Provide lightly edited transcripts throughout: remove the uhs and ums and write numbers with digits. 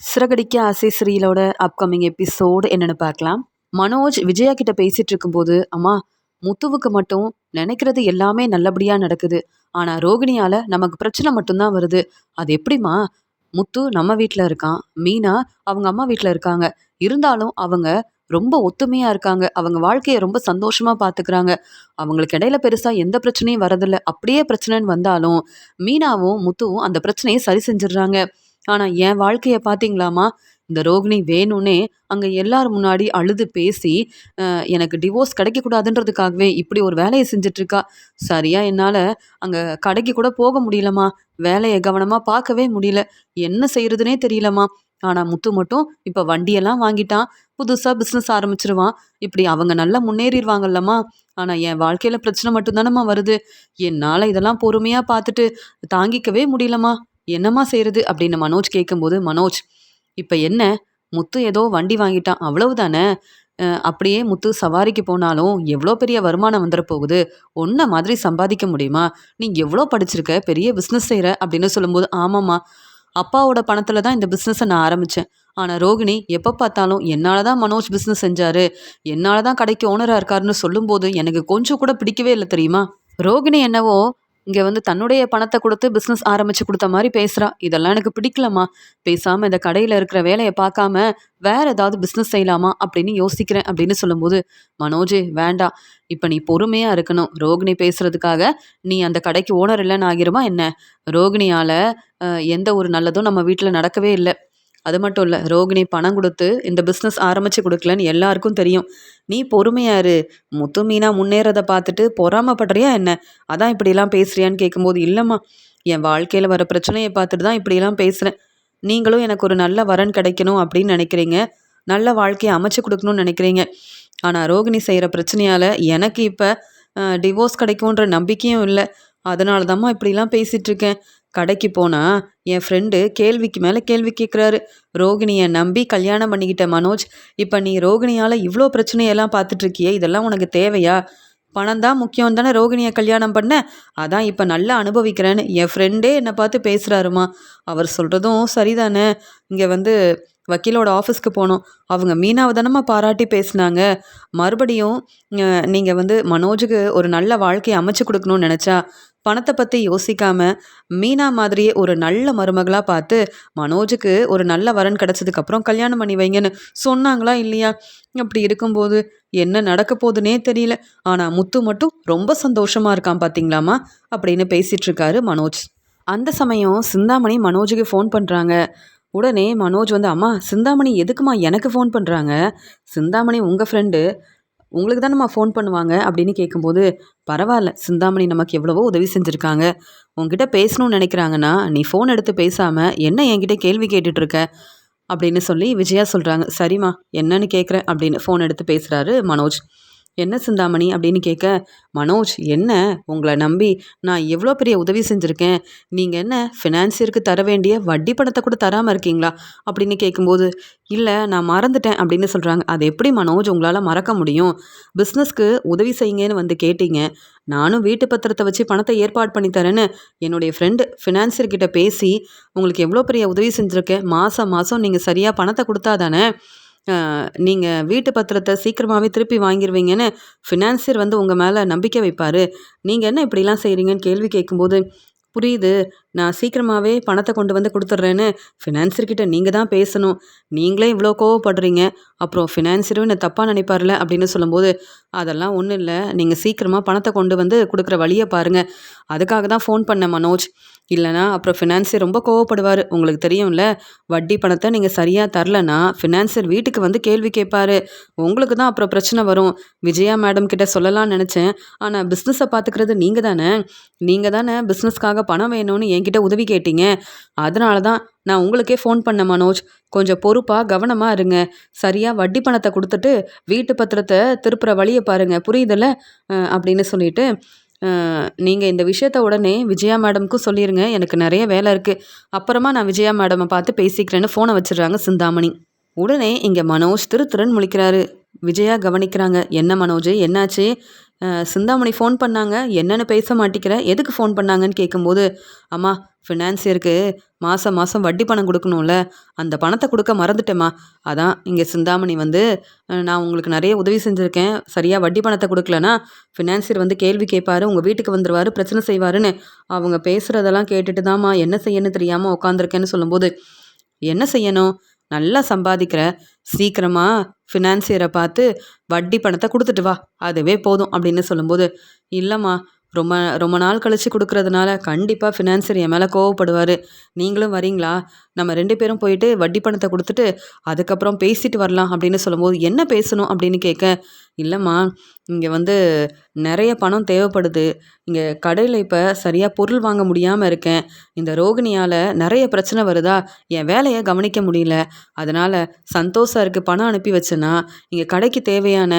சிறகடிக்க ஆசை சீரியலோட upcoming episode என்னன்னு பார்க்கலாம். மனோஜ் விஜயா கிட்ட பேசிட்டு இருக்கும்போது, அம்மா, முத்துவுக்கு மட்டும் நினைக்கிறது எல்லாமே நல்லபடியா நடக்குது. ஆனா ரோகிணியால நமக்கு பிரச்சனை மட்டும்தான் வருது. அது எப்படிம்மா? முத்து நம்ம வீட்ல இருக்கான், மீனா அவங்க அம்மா வீட்ல இருக்காங்க. இருந்தாலும் அவங்க ரொம்ப ஒத்துமையா இருக்காங்க. அவங்க வாழ்க்கைய ரொம்ப சந்தோஷமா பார்த்துக்கிறாங்க. அவங்களுக்கு இடையில பெருசா எந்த பிரச்சனையும் வரதில்ல. அப்படியே பிரச்சனைன்னு வந்தாலும் மீனாவும் முத்துவும் அந்த பிரச்சனையை சரி செஞ்சுடுறாங்க. ஆனா என் வாழ்க்கைய பார்த்தீங்களாம்மா, இந்த ரோகிணி வேணும்னே அங்க எல்லார் முன்னாடி அழுது பேசி, எனக்கு டிவோர்ஸ் கிடைக்கக்கூடாதுன்றதுக்காகவே இப்படி ஒரு வேலைய செஞ்சுட்ருக்கா. சரியா என்னால அங்க கடைக்கு கூட போக முடியலம்மா. வேலைய கவனமா பார்க்கவே முடியல. என்ன செய்றதுன்னே தெரியலம்மா. ஆனா முத்து மட்டும் இப்ப வண்டியெல்லாம் வாங்கிட்டான். புதுசா பிசினஸ் ஆரம்பிச்சுருவான். இப்படி அவங்க நல்லா முன்னேறிருவாங்கல்லம்மா. ஆனா என் வாழ்க்கையில பிரச்சனை மட்டும் தானம்மா வருது. என்னால இதெல்லாம் பொறுமையா பார்த்துட்டு தாங்கிக்கவே முடியலம்மா. என்னம்மா செய்றது? அப்படின்னு மனோஜ் கேட்கும்போது, மனோஜ், இப்ப என்ன? முத்து ஏதோ வண்டி வாங்கிட்டான். அவ்வளவுதானே? அப்படியே முத்து சவாரிக்கு போனாலும் எவ்வளோ பெரிய வருமானம் வந்துற போகுது? உன்ன மாதிரி சம்பாதிக்க முடியுமா? நீ எவ்வளோ படிச்சிருக்க? பெரிய பிசினஸ் செய்ற அப்படின்னு சொல்லும்போது, ஆமாம்மா. அப்பாவோட பணத்துல தான் இந்த பிசினஸ நான் ஆரம்பிச்சேன். ஆனா ரோகிணி எப்ப பார்த்தாலும் என்னால தான் மனோஜ் பிசினஸ் செஞ்சாரு. என்னால தான் கடைக்கு ஓனரா இருக்காருன்னு சொல்லும்போது எனக்கு கொஞ்சம் கூட பிடிக்கவே இல்ல தெரியுமா? ரோகிணி என்னவோ இங்க வந்து தன்னுடைய பணத்த குடுத்து பிசினஸ் ஆரம்பிச்சு குடுத்த மாரி பேசுறா. இதெல்லாம் எனக்கு பிடிக்கலம்மா. பேசாம இந்த கடையில இருக்கிற வேலைய பார்க்காம, வேற ஏதாவது பிசினஸ் செய்யலாமா அப்படின்னு யோசிக்கிறேன் அப்படின்னு சொல்லும்போது, மனோஜே வேண்டாம். இப்ப நீ பொறுமையா இருக்கணும். ரோகிணி பேசுறதுக்காக நீ அந்த கடைக்கு ஓனர் இல்லன்னு ஆகிருமா என்ன? ரோகிணியால எந்த ஒரு நல்லதும் நம்ம வீட்ல நடக்கவே இல்ல. அது மட்டும் இல்ல, ரோகிணி பணம் குடுத்து இந்த பிசினஸ் ஆரம்பிச்சு குடுக்கலன்னு எல்லாருக்கும் தெரியும். நீ பொறுமையா இரு. முத்து, மீனா முன்னேறத பார்த்துட்டு பொறாமப்படுறியா என்ன? அதான் இப்படிலாம் பேசுறியான்னு கேட்கும்போது, இல்லம்மா. என் வாழ்க்கையில வர பிரச்சனைய பார்த்துட்டு தான் இப்படிலாம் பேசுறேன். நீங்களும் எனக்கு ஒரு நல்ல வரன் கிடைக்கணும் அப்படின்னு நினைக்கிறீங்க. நல்ல வாழ்க்கைய அமைச்சு குடுக்கணும்னு நினைக்கிறீங்க. ஆனா ரோகிணி செய்ற பிரச்சனையால எனக்கு இப்ப டிவோர்ஸ் கிடைக்குன்ற நம்பிக்கையும் இல்ல. அதனால தாம்மா இப்படிலாம் பேசிட்டு இருக்கேன். கடைக்கு போனா என் ஃப்ரெண்டு கேள்விக்கு மேல கேள்வி கேட்குறாரு. ரோகிணிய நம்பி கல்யாணம் பண்ணிக்கிட்ட மனோஜ், இப்ப நீ ரோகிணியால இவ்ளோ பிரச்சனையெல்லாம் பார்த்துட்டு இருக்கியே, இதெல்லாம் உனக்கு தேவையா? பணம் தான் முக்கியம் தானே ரோகிணிய கல்யாணம் பண்ண. அதான் இப்ப நல்லா அனுபவிக்கிறேன்னு என் ஃப்ரெண்டே என்ன பார்த்து பேசுறாருமா. அவர் சொல்றதும் சரிதானே. இங்க வந்து வக்கீலோட ஆஃபீஸ்க்கு போனோம். அவங்க மீனாவ தானம்மா பாராட்டி பேசுனாங்க. மறுபடியும் நீங்க வந்து மனோஜுக்கு ஒரு நல்ல வாழ்க்கைய அமைச்சு குடுக்கணும்னு நெனச்சா, பணத்த பத்தி யோசிக்காம, மீனா மாதிரியே ஒரு நல்ல மருமகளா பார்த்து, மனோஜுக்கு ஒரு நல்ல வரன் கிடைச்சதுக்கப்புறம் கல்யாணம் பண்ணி வைங்கன்னு சொன்னாங்களா இல்லையா? அப்படி இருக்கும்போது, என்ன நடக்க போதுன்னே தெரியல. ஆனா முத்து மட்டும் ரொம்ப சந்தோஷமா இருக்கான் பாத்தீங்களாம்மா, அப்படின்னு பேசிட்டு இருக்காரு மனோஜ். அந்த சமயம் சிந்தாமணி மனோஜுக்கு ஃபோன் பண்றாங்க. உடனே மனோஜ் வந்து, அம்மா, சிந்தாமணி எதுக்கும்மா எனக்கு ஃபோன் பண்றாங்க? சிந்தாமணி உங்க ஃப்ரெண்டு. உங்களுக்கு தானம்மா ஃபோன் பண்ணுவாங்க அப்படின்னு கேட்கும்போது, பரவாயில்ல, சிந்தாமணி நமக்கு எவ்வளவோ உதவி செஞ்சுருக்காங்க. உன்கிட்ட பேசணும்னு நினைக்கிறாங்கன்னா, நீ ஃபோன் எடுத்து பேசாம என்ன என்கிட்ட கேள்வி கேட்டுட்டு இருக்க? அப்படின்னு சொல்லி விஜயா சொல்றாங்க. சரிம்மா, என்னன்னு கேட்குறேன் அப்படின்னு ஃபோன் எடுத்து பேசுறாரு மனோஜ். என்ன சிந்தாமணி அப்படின்னு கேட்க, மனோஜ், என்ன உங்கள நம்பி நான் எவ்வளோ பெரிய உதவி செஞ்சுருக்கேன். நீங்க என்ன ஃபினான்சியருக்கு தர வேண்டிய வட்டி பணத்த கூட தராம இருக்கீங்களா? அப்படின்னு கேட்கும்போது, இல்ல நான் மறந்துட்டேன் அப்படின்னு சொல்றாங்க. அது எப்படி மனோஜ் உங்களால மறக்க முடியும்? பிசினஸ்க்கு உதவி செய்யுங்கன்னு வந்து கேட்டீங்க. நானும் வீட்டு பத்திரத்த வச்சு பணத்த ஏற்பாடு பண்ணி தரேன்னு என்னுடைய ஃப்ரெண்டு ஃபினான்சியர் கிட்ட பேசி உங்களுக்கு எவ்வளோ பெரிய உதவி செஞ்சுருக்கேன். மாசம் மாசம் நீங்க சரியா பணத்த குடுத்தா தானே நீங்க வீட்டு பத்திரத்த சீக்கிரமாவே திருப்பி வாங்கிருவீங்கன்னு ஃபினான்சியர் வந்து உங்க மேல நம்பிக்கை வைப்பாரு. நீங்க என்ன இப்படிலாம் செய்றீங்கன்னு கேள்வி கேட்கும்போது, புரியுது. நான் சீக்கிரமாவே பணத்த கொண்டு வந்து குடுத்துடுறேன்னு ஃபினான்சியர் கிட்ட நீங்க தான் பேசணும். நீங்களே இவ்வளோ கோவப்படுறீங்க. அப்புறம் ஃபினான்சியரும் என்ன தப்பா நினைப்பார்ல அப்படின்னு சொல்லும்போது, அதெல்லாம் ஒண்ணும் இல்ல. நீங்க சீக்கிரமா பணத்த கொண்டு வந்து குடுக்குற வழிய பாருங்க. அதுக்காக தான் ஃபோன் பண்ணேன் மனோஜ். இல்லனா அப்புறம் ஃபினான்சியர் ரொம்ப கோவப்படுவாரு. உங்களுக்கு தெரியும்ல. வட்டி பணத்த நீங்க சரியா தரலன்னா, ஃபினான்சியர் வீட்டுக்கு வந்து கேள்வி கேட்பாரு. உங்களுக்கு தான் அப்புறம் பிரச்சனை வரும். விஜயா மேடம் கிட்ட சொல்லலாம்னு நெனச்சேன். ஆனா பிசினஸ பார்த்துக்கிறது நீங்க தானே. நீங்க தானே பிசினஸ்க்காக பணம் வேணும்னு என்கிட்ட உதவி கேட்டீங்க. அதனால தான் நான் உங்களுக்கே ஃபோன் பண்ணேன் மனோஜ். கொஞ்சம் பொறுப்பா, கவனமா இருங்க. சரியா வட்டி பணத்த குடுத்துட்டு, வீட்டு பத்திரத்த திருப்புற வழிய பாருங்க. புரியுதுல்ல? அப்படின்னு சொல்லிட்டு, நீங்க இந்த விஷயத்த உடனே விஜயா மேடம்க்கும் சொல்லிருங்க. எனக்கு நெறைய வேல இருக்கு. அப்புறமா நான் விஜயா மேடம பார்த்து பேசிக்கிறேன்னு ஃபோன வச்சுடுறாங்க சிந்தாமணி. உடனே இங்க மனோஜ் திரு திருன்னு முழிக்கிறாரு. விஜயா கவனிக்கிறாங்க. "என்ன மனோஜ் என்னாச்சு? சிந்தாமணி ஃபோன் பண்ணாங்க. என்னன்னு பேச மாட்டிக்கிற? எதுக்கு ஃபோன் பண்ணாங்கன்னு?" கேட்கும்போது, "அம்மா ஃபினான்சியருக்கு மாசம் மாசம் வட்டி பணம் குடுக்கணும்ல. அந்த பணத்த குடுக்க மறந்துட்டேம்மா. அதான் இங்க சிந்தாமணி வந்து நான் உங்களுக்கு நெறைய உதவி செஞ்சிருக்கேன். சரியா வட்டி பணத்த குடுக்கலன்னா, ஃபினான்சியர் வந்து கேள்வி கேட்பாரு. உங்க வீட்டுக்கு வந்துருவாரு. பிரச்சனை செய்வாருன்னு அவங்க பேசுறதெல்லாம் கேட்டுட்டு தாம்மா என்ன செய்யன்னு தெரியாம உட்காந்துருக்கேன்னு" சொல்லும்போது, "என்ன செய்யணும்? நல்லா சம்பாதிக்கிற. சீக்கிரமா ஃபினான்சியர பார்த்து வட்டி பணத்த குடுத்துட்டு வா. அதுவே போதும்" அப்படின்னு சொல்லும்போது, "இல்லம்மா, ரொம்ப ரொம்ப நாள் கழிச்சு குடுக்குறதுனால கண்டிப்பா ஃபினான்சியர் என் மேல கோவப்படுவாரு. நீங்களும் வரீங்களா? நம்ம 2 பேரும் போயிட்டு வட்டி பணத்த குடுத்துட்டு, அதுக்கப்புறம் பேசிட்டு வரலாம்" அப்படின்னு சொல்லும்போது, "என்ன பேசணும்?" அப்படின்னு கேட்க, "இல்லம்மா, இங்க வந்து நெறைய பணம் தேவைப்படுது. இங்க கடையில இப்ப சரியா பொருள் வாங்க முடியாம இருக்கேன். இந்த ரோகிணியால நெறைய பிரச்சனை வருதா, என் வேலைய கவனிக்க முடியல. அதனால சந்தோஷ் சாருக்கு பணம் அனுப்பி வச்சேன்னா, இங்க கடைக்கு தேவையான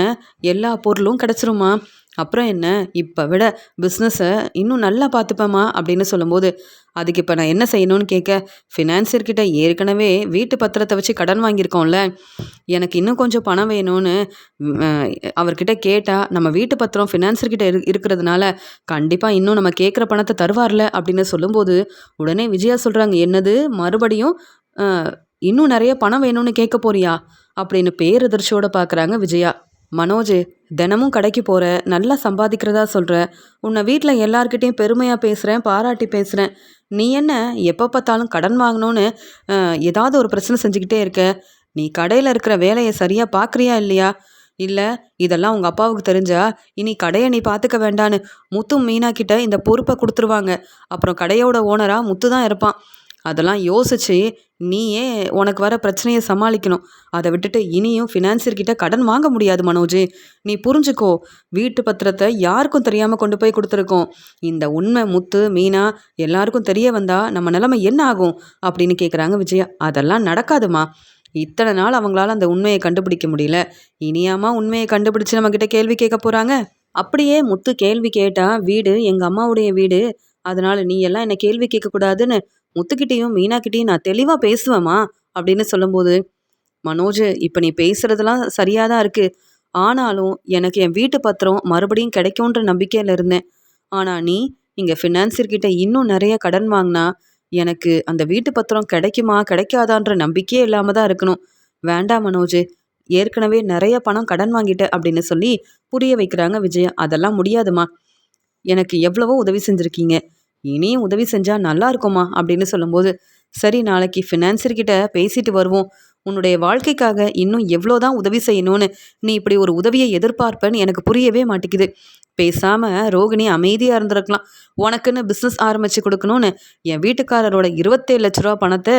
எல்லா பொருளும் கிடைச்சிரும்மா. அப்புறம் என்ன, இப்ப விட பிஸ்னஸ இன்னும் நல்லா பார்த்துப்பேம்மா" அப்படின்னு சொல்லும்போது, "அதுக்கு இப்ப நான் என்ன செய்யணும்னு?" கேட்க, "ஃபினான்சியர் கிட்ட ஏற்கனவே வீட்டு பத்திரத்த வச்சு கடன் வாங்கியிருக்கோம்ல. எனக்கு இன்னும் கொஞ்சம் பணம் வேணும்னு ம் அ அவர்கிட்ட கேட்டா, நம்ம வீட்டு பத்திரம் ஃபினான்சர் கிட்ட இருக்கிறதுனால, கண்டிப்பா இன்னும் நம்ம கேட்குற பணத்த தருவார்ல" அப்படின்னு சொல்லும்போது, உடனே விஜயா சொல்றாங்க, "என்னது மறுபடியும் அ இன்னும் நெறைய பணம் வேணும்னு கேட்க போறியா?" அப்படின்னு பேரதிர்ச்சியோட பார்க்குறாங்க விஜயா. "மனோஜ், தினமும் கடைக்கு போற, நல்லா சம்பாதிக்கிறதா சொல்ற. உன்னை வீட்ல எல்லார்கிட்டயும் பெருமையா பேசுறேன், பாராட்டி பேசுறேன். நீ என்ன எப்ப பார்த்தாலும் கடன் வாங்கணும்னு அ ஏதாவது ஒரு பிரச்சனை செஞ்சுக்கிட்டே இருக்க? நீ கடையில இருக்கிற வேலைய சரியா பார்க்குறியா இல்லையா? இல்ல இதெல்லாம் உங்க அப்பாவுக்கு தெரிஞ்சா, இனி கடைய நீ பார்த்துக்க வேண்டான்னு முத்து, மீனா கிட்ட இந்த பொறுப்ப குடுத்துருவாங்க. அப்புறம் கடையோட ஓனரா முத்து தான் இருப்பான். அதெல்லாம் யோசிச்சு நீயே உனக்கு வர பிரச்சனைய சமாளிக்கணும். அத விட்டுட்டு இனியும் ஃபினான்சியர் கிட்ட கடன் வாங்க முடியாது மனோஜ். நீ புரிஞ்சுக்கோ. வீட்டு பத்திரத்த யாருக்கும் தெரியாம கொண்டு போய் குடுத்துருக்கோம். இந்த உண்மை முத்து, மீனா எல்லாருக்கும் தெரிய வந்தா நம்ம நிலைமை என்ன ஆகும்?" அப்படின்னு கேட்குறாங்க விஜயா. "அதெல்லாம் நடக்காதும்மா. இத்தனை நாள் அவங்களால அந்த உண்மைய கண்டுபிடிக்க முடியல. இனியாம்மா உண்மைய கண்டுபிடிச்சு நம்மகிட்ட கேள்வி கேட்க போறாங்க? அப்படியே முத்து கேள்வி கேட்டா, வீடு எங்க அம்மாவுடைய வீடு. அதனால நீ எல்லாம் என்ன கேள்வி கேட்கக்கூடாதுன்னு முத்துக்கிட்டயும், மீனாகிட்டயும் நான் தெளிவா பேசுவேன்ம்மா" அப்படின்னு சொல்லும்போது, "மனோஜ், இப்ப நீ பேசுறதெல்லாம் சரியா தான் இருக்கு. ஆனாலும் எனக்கு என் வீட்டு பத்திரம் மறுபடியும் கிடைக்கும்ன்ற நம்பிக்கையில இருந்தேன். ஆனா நீ இங்க ஃபினான்சியர் கிட்ட இன்னும் நெறைய கடன் வாங்குனா, எனக்கு அந்த வீட்டு பத்திரம் கிடைக்குமா, கிடைக்காதான்ற நம்பிக்கையே இல்லாம தான் இருக்கணும். வேண்டாம் மனோஜ். ஏற்கனவே நெறைய பணம் கடன் வாங்கிட்ட" அப்படின்னு சொல்லி புரிய வைக்கிறாங்க விஜயா. "அதெல்லாம் முடியாதும்மா. எனக்கு எவ்வளவோ உதவி செஞ்சிருக்கீங்க. இனியும் உதவி செஞ்சா நல்லா இருக்கும்மா" அப்படின்னு சொல்லும்போது, "சரி, நாளைக்கு ஃபினான்சியர் கிட்ட பேசிட்டு வருவோம். உன்னுடைய வாழ்க்கைக்காக இன்னும் எவ்வளோ தான் உதவி செய்யணும்னு நீ இப்படி ஒரு உதவிய எதிர்பார்ப்பன்னு எனக்கு புரியவே மாட்டேங்குது. பேசாம ரோகிணி அமைதியா இருந்திருக்கலாம். உனக்குன்னு பிசினஸ் ஆரம்பிச்சு குடுக்கணும்னு என் வீட்டுக்காரரோட ரூ. 27,00,000 பணத்த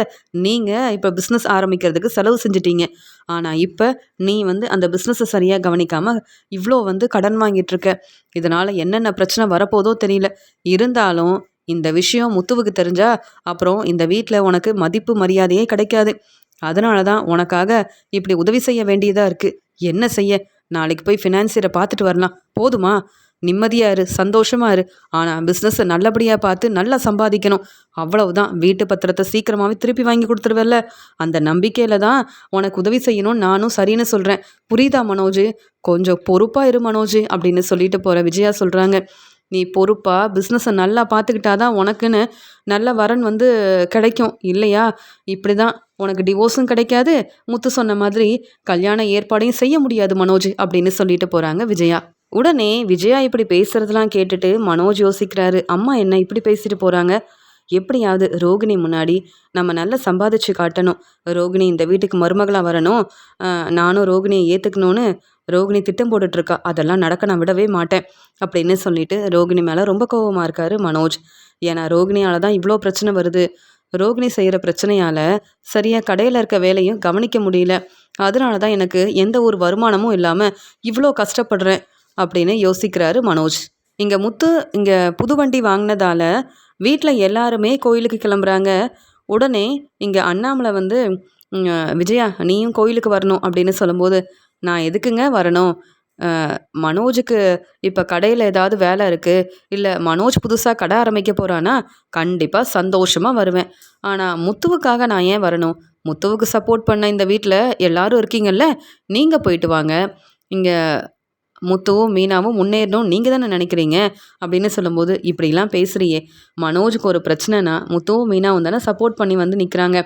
நீங்க இப்ப பிசினஸ் ஆரம்பிக்கிறதுக்கு செலவு செஞ்சுட்டீங்க. ஆனா இப்ப நீ வந்து அந்த பிசினஸ சரியா கவனிக்காம இவ்ளோ வந்து கடன் வாங்கிட்டு இருக்க. இதனால என்னென்ன பிரச்சனை வரப்போதோ தெரியல. இருந்தாலும் இந்த விஷயம் முத்துவுக்கு தெரிஞ்சா, அப்புறம் இந்த வீட்ல உனக்கு மதிப்பு, மரியாதையே கிடைக்காது. அதனால தான் உனக்காக இப்படி உதவி செய்ய வேண்டியதா இருக்கு. என்ன செய்ய? நாளைக்கு போய் ஃபினான்சியர பார்த்துட்டு வரலாம். போதுமா? நிம்மதியா இரு, சந்தோஷமா இரு. ஆனா பிசினஸ நல்லபடியா பார்த்து நல்லா சம்பாதிக்கணும். அவ்வளவுதான். வீட்டு பத்திரத்த சீக்கிரமாவே திருப்பி வாங்கி குடுத்துருவல்ல? அந்த நம்பிக்கையில தான் உனக்கு உதவி செய்யணும்னு நானும் சரின்னு சொல்றேன். புரியுதா மனோஜ்? கொஞ்சம் பொறுப்பா இரு மனோஜ்" அப்படின்னு சொல்லிட்டு போற விஜயா சொல்றாங்க. "நீ பொறுப்பா பிசினஸ நல்லா பார்த்துக்கிட்டா தான் உனக்குன்னு நல்ல வரன் வந்து கிடைக்கும். இல்லையா, இப்படிதான் உனக்கு டிவோர்ஸும் கிடைக்காது. முத்து சொன்ன மாதிரி கல்யாண ஏற்பாடையும் செய்ய முடியாது மனோஜ்" அப்படின்னு சொல்லிட்டு போறாங்க விஜயா. உடனே விஜயா இப்படி பேசுறதெல்லாம் கேட்டுட்டு மனோஜ் யோசிக்கிறாரு. அம்மா என்ன இப்படி பேசிட்டு போறாங்க? எப்படியாவது ரோகிணி முன்னாடி நம்ம நல்லா சம்பாதிச்சு காட்டணும். ரோகிணி இந்த வீட்டுக்கு மருமகளா வரணும். நானும் ரோகிணியை ஏத்துக்கணும்னு ரோகிணி திட்டம் போட்டுட்டு இருக்கா. அதெல்லாம் நடக்க நான் விடவே மாட்டேன் அப்படின்னு சொல்லிட்டு ரோகிணி மேல ரொம்ப கோவமா இருக்காரு மனோஜ். ஏன்னா ரோகிணியால தான் இவ்வளோ பிரச்சனை வருது. ரோகிணி செய்யற பிரச்சனையால சரியா கடையில இருக்க வேலையும் கவனிக்க முடியல. அதனால தான் எனக்கு எந்த ஒரு வருமானமும் இல்லாம இவ்வளோ கஷ்டப்படுறேன் அப்படின்னு யோசிக்கிறாரு மனோஜ். இங்க முத்து இங்க புது வண்டி வாங்கினதால வீட்ல எல்லாருமே கோயிலுக்கு கிளம்புறாங்க. உடனே இங்க அண்ணாமலை வந்து, ம் "விஜயா, நீயும் கோயிலுக்கு வரணும்" அப்படின்னு சொல்லும்போது, "நான் எதுக்குங்க வரணும்? அ மனோஜுக்கு இப்ப கடையில ஏதாவது வேலை இருக்கு. இல்ல மனோஜ் புதுசா கடை ஆரம்பிக்க போறான்னா, கண்டிப்பா சந்தோஷமா வருவேன். ஆனா முத்துவுக்காக நான் ஏன் வரணும்? முத்துவுக்கு சப்போர்ட் பண்ண இந்த வீட்டில் எல்லாரும் இருக்கீங்கல்ல, நீங்கள் போயிட்டு வாங்க. இங்கே முத்துவும் மீனாவும் முன்னேறணும் நீங்கள் தானே நினைக்கிறீங்க அப்படின்னு சொல்லும்போது, இப்படிலாம் பேசுறியே, மனோஜுக்கு ஒரு பிரச்சனைனா முத்துவும் மீனாவும் தானே சப்போர்ட் பண்ணி வந்து நிற்கிறாங்க.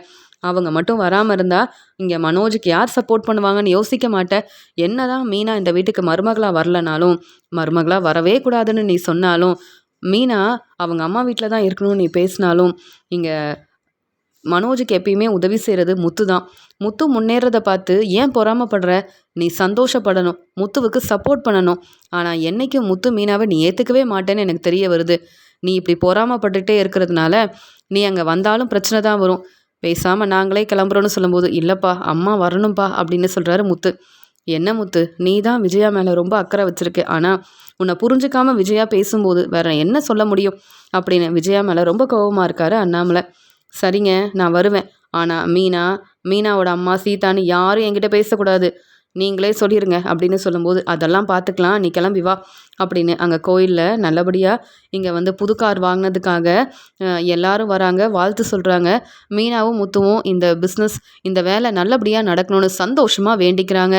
அவங்க மட்டும் வராமல் இருந்தால் இங்கே மனோஜுக்கு யார் சப்போர்ட் பண்ணுவாங்கன்னு யோசிக்க மாட்டேன். என்னதான் மீனா இந்த வீட்டுக்கு மருமகளாக வரலனாலும், மருமகளாக வரவே கூடாதுன்னு நீ சொன்னாலும், மீனா அவங்க அம்மா வீட்டில் தான் இருக்கணும்னு நீ பேசினாலும், இங்கே மனோஜுக்கு எப்பயுமே உதவி செய்கிறது முத்து தான். முத்து முன்னேறத பார்த்து ஏன் பொறாமப்படுற? நீ சந்தோஷப்படணும், முத்துவுக்கு சப்போர்ட் பண்ணணும். ஆனால் என்னைக்கும் முத்து மீனாவை நீ ஏற்றுக்கவே மாட்டேன்னு எனக்கு தெரிய வருது. நீ இப்படி பொறாமப்பட்டுட்டே இருக்கிறதுனால நீ அங்கே வந்தாலும் பிரச்சனை தான் வரும். பேசாமல் நாங்களே கிளம்புறோன்னு சொல்லும்போது, இல்லைப்பா அம்மா வரணும்ப்பா அப்படின்னு சொல்கிறாரு முத்து. என்ன முத்து, நீ தான் விஜயா மேலே ரொம்ப அக்கறை வச்சிருக்க, ஆனால் உன்னை புரிஞ்சுக்காம விஜயா பேசும்போது வேற என்ன சொல்ல முடியும் அப்படின்னு விஜயா மேலே ரொம்ப கோபமாக இருக்காரு அண்ணாமலை. சரிங்க, நான் வருவேன். ஆனால் மீனாவோட அம்மா சீதான்னு யாரும் என்கிட்ட பேசக்கூடாது, நீங்களே சொல்லிடுங்க அப்படின்னு சொல்லும்போது, அதெல்லாம் பார்த்துக்கலாம், நீ கிளம்பி வா அப்படின்னு அங்கே கோயிலில் நல்லபடியாக இங்கே வந்து புது கார் வாங்கினதுக்காக எல்லாரும் வராங்க, வாழ்த்து சொல்கிறாங்க. மீனாவும் முத்துவும் இந்த பிஸ்னஸ், இந்த வேலை நல்லபடியாக நடக்கணும்னு சந்தோஷமாக வேண்டிக்கிறாங்க.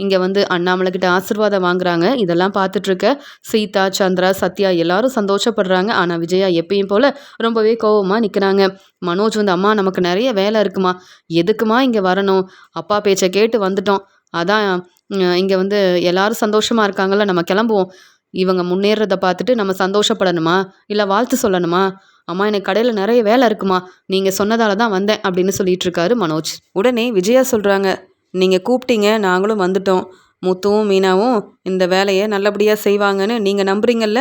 இங்கே வந்து அண்ணாமலை கிட்ட ஆசீர்வாதம் வாங்குறாங்க. இதெல்லாம் பார்த்துட்ருக்க சீதா, சந்திரா, சத்யா எல்லாரும் சந்தோஷப்படுறாங்க. ஆனால் விஜயா எப்பயும் போல் ரொம்பவே கோவமாக நிற்கிறாங்க. மனோஜ் வந்து, அம்மா நமக்கு நிறைய வேலை இருக்குமா, எதுக்குமா இங்கே வரணும், அப்பா பேச்சை கேட்டு வந்துட்டோம், அதான் இங்கே வந்து எல்லாரும் சந்தோஷமாக இருக்காங்கல்ல, நம்ம கிளம்புவோம். இவங்க முன்னேறதை பார்த்துட்டு நம்ம சந்தோஷப்படணுமா, இல்லை வாழ்த்து சொல்லணுமா? அம்மா எனக்கு கடையில் நிறைய வேலை இருக்குமா, நீங்கள் சொன்னதால தான் வந்தேன் அப்படின்னு சொல்லிட்டு இருக்காரு மனோஜ். உடனே விஜயா சொல்கிறாங்க, நீங்கள் கூப்பிட்டீங்க, நாங்களும் வந்துட்டோம். முத்துவும் மீனாவும் இந்த வேலையை நல்லபடியாக செய்வாங்கன்னு நீங்கள் நம்புறீங்கல்ல,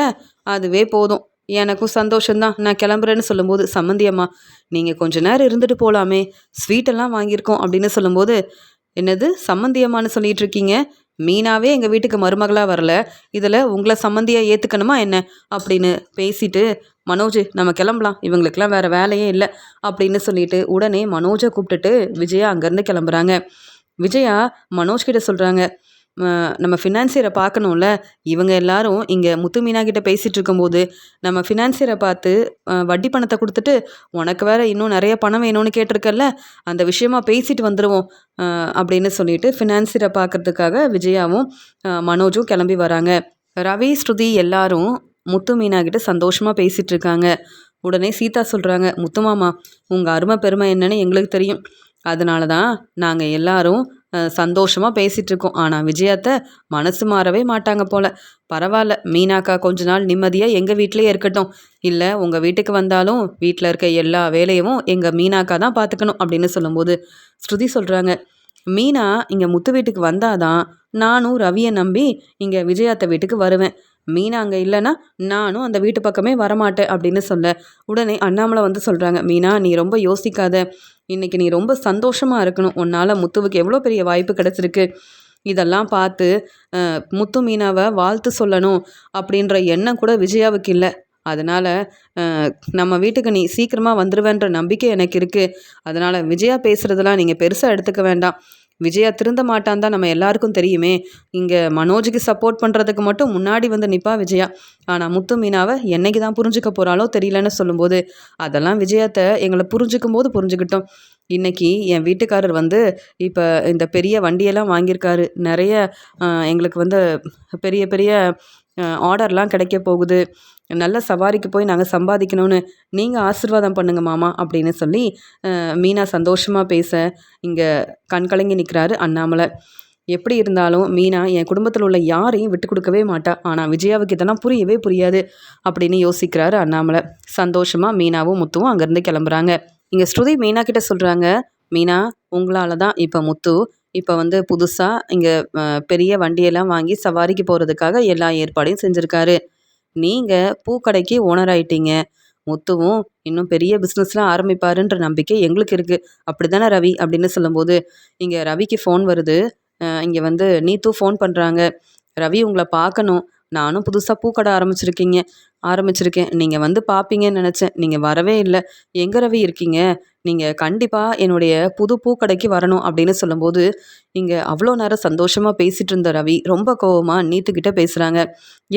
அதுவே போதும், எனக்கும் சந்தோஷம்தான், நான் கிளம்புறேன்னு சொல்லும்போது, சம்மந்தியம்மா நீங்கள் கொஞ்ச நேரம் இருந்துட்டு போகலாமே, ஸ்வீட்டெல்லாம் வாங்கியிருக்கோம் அப்படின்னு சொல்லும்போது, என்னது சம்மந்தியம்மான்னு சொல்லிட்டு இருக்கீங்க, மீனாவே எங்கள் வீட்டுக்கு மருமகளாக வரல, இதில் உங்களை சம்மந்தியாக ஏற்றுக்கணுமா என்ன அப்படின்னு பேசிட்டு, மனோஜ் நம்ம கிளம்பலாம், இவங்களுக்கெல்லாம் வேறு வேலையே இல்லை அப்படின்னு சொல்லிட்டு உடனே மனோஜை கூப்பிட்டுட்டு விஜயா அங்கேருந்து கிளம்புறாங்க. விஜயா மனோஜ் கிட்ட சொல்கிறாங்க, நம்ம ஃபினான்சியரை பார்க்கணும்ல, இவங்க எல்லாரும் இங்கே முத்து மீனா கிட்ட பேசிகிட்டு இருக்கும்போது நம்ம ஃபினான்சியரை பார்த்து வட்டி பணத்தை கொடுத்துட்டு, உனக்கு வேற இன்னும் நிறைய பணம் வேணும்னு கேட்டிருக்கல்ல, அந்த விஷயமா பேசிட்டு வந்துடுவோம் அப்படின்னு சொல்லிட்டு ஃபினான்சியரை பார்க்கறதுக்காக விஜயாவும் மனோஜும் கிளம்பி வராங்க. ரவி, ஸ்ருதி எல்லாரும் முத்து மீனா கிட்ட சந்தோஷமாக பேசிகிட்டு இருக்காங்க. உடனே சீதா சொல்கிறாங்க, முத்து மாமா உங்கள் அருமை பெருமை என்னன்னு எங்களுக்கு தெரியும், அதனால தான் நாங்கள் எல்லாரும் சந்தோஷமாக பேசிகிட்டு இருக்கோம். ஆனால் விஜயாத்தை மனசு மாறவே மாட்டாங்க போல். பரவாயில்ல, மீனாக்கா கொஞ்ச நாள் நிம்மதியாக எங்கள் வீட்டிலேயே இருக்கட்டும், இல்லை உங்கள் வீட்டுக்கு வந்தாலும் வீட்டில் இருக்க எல்லா வேலையும் எங்கள் மீனாக்கா தான் பார்த்துக்கணும் அப்படின்னு சொல்லும்போது, ஸ்ருதி சொல்கிறாங்க, மீனா இங்கே முத்து வீட்டுக்கு வந்தாதான் நானும் ரவியை நம்பி இங்கே விஜயாத்த வீட்டுக்கு வருவேன். மீனா அங்கே இல்லைன்னா நானும் அந்த வீட்டு பக்கமே வரமாட்டேன் அப்படின்னு சொல்ல, உடனே அண்ணாமலை வந்து சொல்கிறாங்க, மீனா நீ ரொம்ப யோசிக்காத, இன்னைக்கு நீ ரொம்ப சந்தோஷமாக இருக்கணும், உன்னால் முத்துவுக்கு எவ்வளோ பெரிய வாய்ப்பு கிடச்சிருக்கு. இதெல்லாம் பார்த்து முத்து மீனாவை வாழ்த்து சொல்லணும் அப்படின்ற எண்ணம் கூட விஜயாவுக்கு இல்லை. அதனால் நம்ம வீட்டுக்கு நீ சீக்கிரமாக வந்துடுவேன்ற நம்பிக்கை எனக்கு இருக்குது. அதனால் விஜயா பேசுகிறதெல்லாம் நீங்கள் பெருசாக எடுத்துக்க வேண்டாம். விஜயா திருந்த மாட்டான் தான் நம்ம எல்லாருக்கும் தெரியுமே. இங்கே மனோஜுக்கு சப்போர்ட் பண்ணுறதுக்கு மட்டும் முன்னாடி வந்து நிற்பா விஜயா. ஆனால் முத்து மீனாவை என்னைக்கு தான் புரிஞ்சுக்க போகிறாளோ தெரியலன்னு சொல்லும்போது, அதெல்லாம் விஜயாத்தை எங்களை புரிஞ்சுக்கும் போது புரிஞ்சுக்கிட்டோம். இன்றைக்கி என் வீட்டுக்காரர் வந்து இப்போ இந்த பெரிய வண்டியெல்லாம் வாங்கியிருக்காரு. நிறைய எங்களுக்கு வந்து பெரிய பெரிய ஆர்டர்லாம் கிடைக்க போகுது. நல்ல சவாரிக்கு போய் நாங்கள் சம்பாதிக்கணும்னு நீங்கள் ஆசீர்வாதம் பண்ணுங்க மாமா அப்படின்னு சொல்லி மீனா சந்தோஷமாக பேச இங்கே கண்கலங்கி நிற்கிறாரு அண்ணாமலை. எப்படி இருந்தாலும் மீனா என் குடும்பத்தில் உள்ள யாரையும் விட்டு கொடுக்கவே மாட்டா, ஆனால் விஜயாவுக்கு இதெல்லாம் புரியவே புரியாது அப்படின்னு யோசிக்கிறாரு அண்ணாமலை. சந்தோஷமாக மீனாவும் முத்துவும் அங்கேருந்து கிளம்புறாங்க. இங்கே ஸ்ருதி மீனா கிட்ட சொல்கிறாங்க, மீனா உங்களால் தான் இப்போ முத்து இப்போ வந்து புதுசாக இங்கே பெரிய வண்டியெல்லாம் வாங்கி சவாரிக்கு போகிறதுக்காக எல்லா ஏற்பாடையும் செஞ்சுருக்காரு. நீங்கள் பூக்கடைக்கு ஓனர் ஆயிட்டீங்க. முத்துவும் இன்னும் பெரிய பிஸ்னஸ்லாம் ஆரம்பிப்பாருன்ற நம்பிக்கை எங்களுக்கு இருக்குது. அப்படி தானே ரவி அப்படின்னு சொல்லும்போது, இங்கே ரவிக்கு ஃபோன் வருது. இங்கே வந்து நீத்து ஃபோன் பண்ணுறாங்க, ரவி உங்களை பார்க்கணும், நானும் புதுசாக பூக்கடை ஆரம்பிச்சிருக்கீங்க, ஆரம்பிச்சிருக்கேன். நீங்கள் வந்து பார்ப்பீங்கன்னு நினச்சேன். நீங்கள் வரவே இல்லை. எங்கே ரவி இருக்கீங்க? நீங்கள் கண்டிப்பாக என்னுடைய புது பூக்கடைக்கு வரணும் அப்படின்னு சொல்லும்போது, இங்கே அவ்வளோ நேரம் சந்தோஷமாக பேசிகிட்டு இருந்த ரவி ரொம்ப கோவமாக நீத்துக்கிட்ட பேசுகிறாங்க.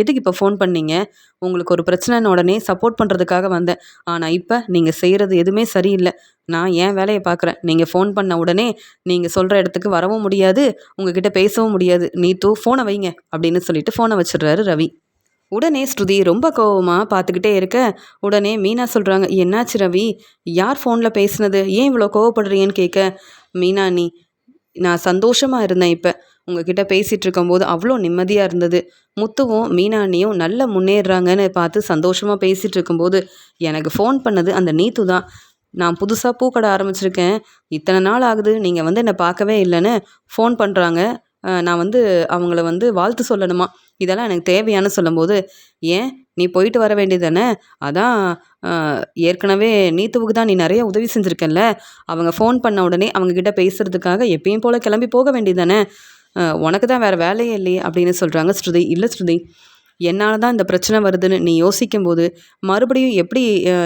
எதுக்கு இப்போ ஃபோன் பண்ணீங்க? உங்களுக்கு ஒரு பிரச்சனைன்னு உடனே சப்போர்ட் பண்ணுறதுக்காக வந்தேன். ஆனால் இப்போ நீங்கள் செய்கிறது எதுவுமே சரியில்லை. நான் என் வேலையை பார்க்குறேன். நீங்கள் ஃபோன் பண்ண உடனே நீங்கள் சொல்கிற இடத்துக்கு வரவும் முடியாது, உங்ககிட்ட பேசவும் முடியாது. நீத்து ஃபோனை வைங்க அப்படின்னு சொல்லிட்டு ஃபோனை வச்சிடுறாரு ரவி. உடனே ஸ்ருதி ரொம்ப கோவமாக பார்த்துக்கிட்டே இருக்க, உடனே மீனா சொல்கிறாங்க, என்னாச்சு ரவி? யார் ஃபோனில் பேசுனது? ஏன் இவ்வளோ கோவப்படுறீங்கன்னு கேட்க, மீனா நான் சந்தோஷமாக இருந்தேன். இப்போ உங்ககிட்ட பேசிகிட்டு இருக்கும்போது அவ்வளோ நிம்மதியாக இருந்தது. முத்துவும் மீனாண்ணியும் நல்லா முன்னேறுறாங்கன்னு பார்த்து சந்தோஷமாக பேசிகிட்டு இருக்கும்போது எனக்கு ஃபோன் பண்ணது அந்த நீத்து தான். நான் புதுசாக பூக்கடை ஆரம்பிச்சிருக்கேன், இத்தனை நாள் ஆகுது, நீங்கள் வந்து என்னை பார்க்கவே இல்லைன்னு ஃபோன் பண்ணுறாங்க. நான் வந்து அவங்கள வந்து வாழ்த்து சொல்லணுமா, இதெல்லாம் எனக்கு தேவையான்னு சொல்லும்போது, ஏன் நீ போயிட்டு வர வேண்டியது தானே? அதான் ஏற்கனவே நீத்துவுக்கு தான் நீ நிறைய உதவி செஞ்சுருக்கல்ல, அவங்க ஃபோன் பண்ண உடனே அவங்கக்கிட்ட பேசுகிறதுக்காக எப்பயும் போல் கிளம்பி போக வேண்டியது தானே? உனக்கு தான் வேறு வேலையே இல்லையே அப்படின்னு சொல்கிறாங்க ஸ்ருதி. இல்லை ஸ்ருதி, என்னால் தான் இந்த பிரச்சனை வருதுன்னு நீ யோசிக்கும்போது மறுபடியும் எப்படி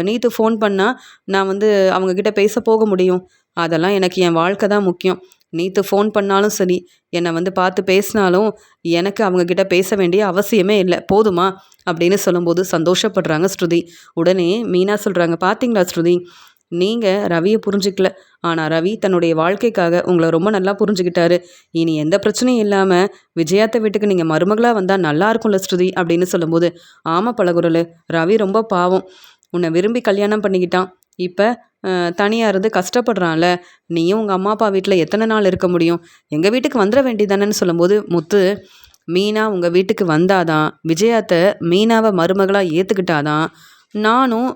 நீத்து ஃபோன் பண்ணால் நான் வந்து அவங்கக்கிட்ட பேச போக முடியும்? அதெல்லாம் எனக்கு என் வாழ்க்கை தான் முக்கியம். நீத்து ஃபோன் பண்ணாலும் சரி, என்னை வந்து பார்த்து பேசினாலும் எனக்கு அவங்கக்கிட்ட பேச வேண்டிய அவசியமே இல்லை, போதுமா அப்படின்னு சொல்லும்போது சந்தோஷப்படுறாங்க ஸ்ருதி. உடனே மீனா சொல்கிறாங்க, பார்த்தீங்களா ஸ்ருதி, நீங்கள் ரவியை புரிஞ்சிக்கல, ஆனால் ரவி தன்னுடைய வாழ்க்கைக்காக உங்களை ரொம்ப நல்லா புரிஞ்சுக்கிட்டாரு. இனி எந்த பிரச்சனையும் இல்லாமல் விஜயாத்த வீட்டுக்கு நீங்கள் மருமகளாக வந்தால் நல்லா இருக்கும்ல ஸ்ருதி அப்படின்னு சொல்லும்போது, ஆமாம் பழகுரல், ரவி ரொம்ப பாவம், உன்னை விரும்பி கல்யாணம் பண்ணிக்கிட்டான். இப்போ தனியாக இருந்து கஷ்டப்படுறான்ல, நீயும் உங்கள் அம்மா அப்பா வீட்டில் எத்தனை நாள் இருக்க முடியும்? எங்கள் வீட்டுக்கு வந்துட வேண்டியதானேன்னு சொல்லும்போது முத்து, மீனா உங்கள் வீட்டுக்கு வந்தாதான், விஜயாத்தை மீனாவை மருமகளாக ஏற்றுக்கிட்டாதான் நானும்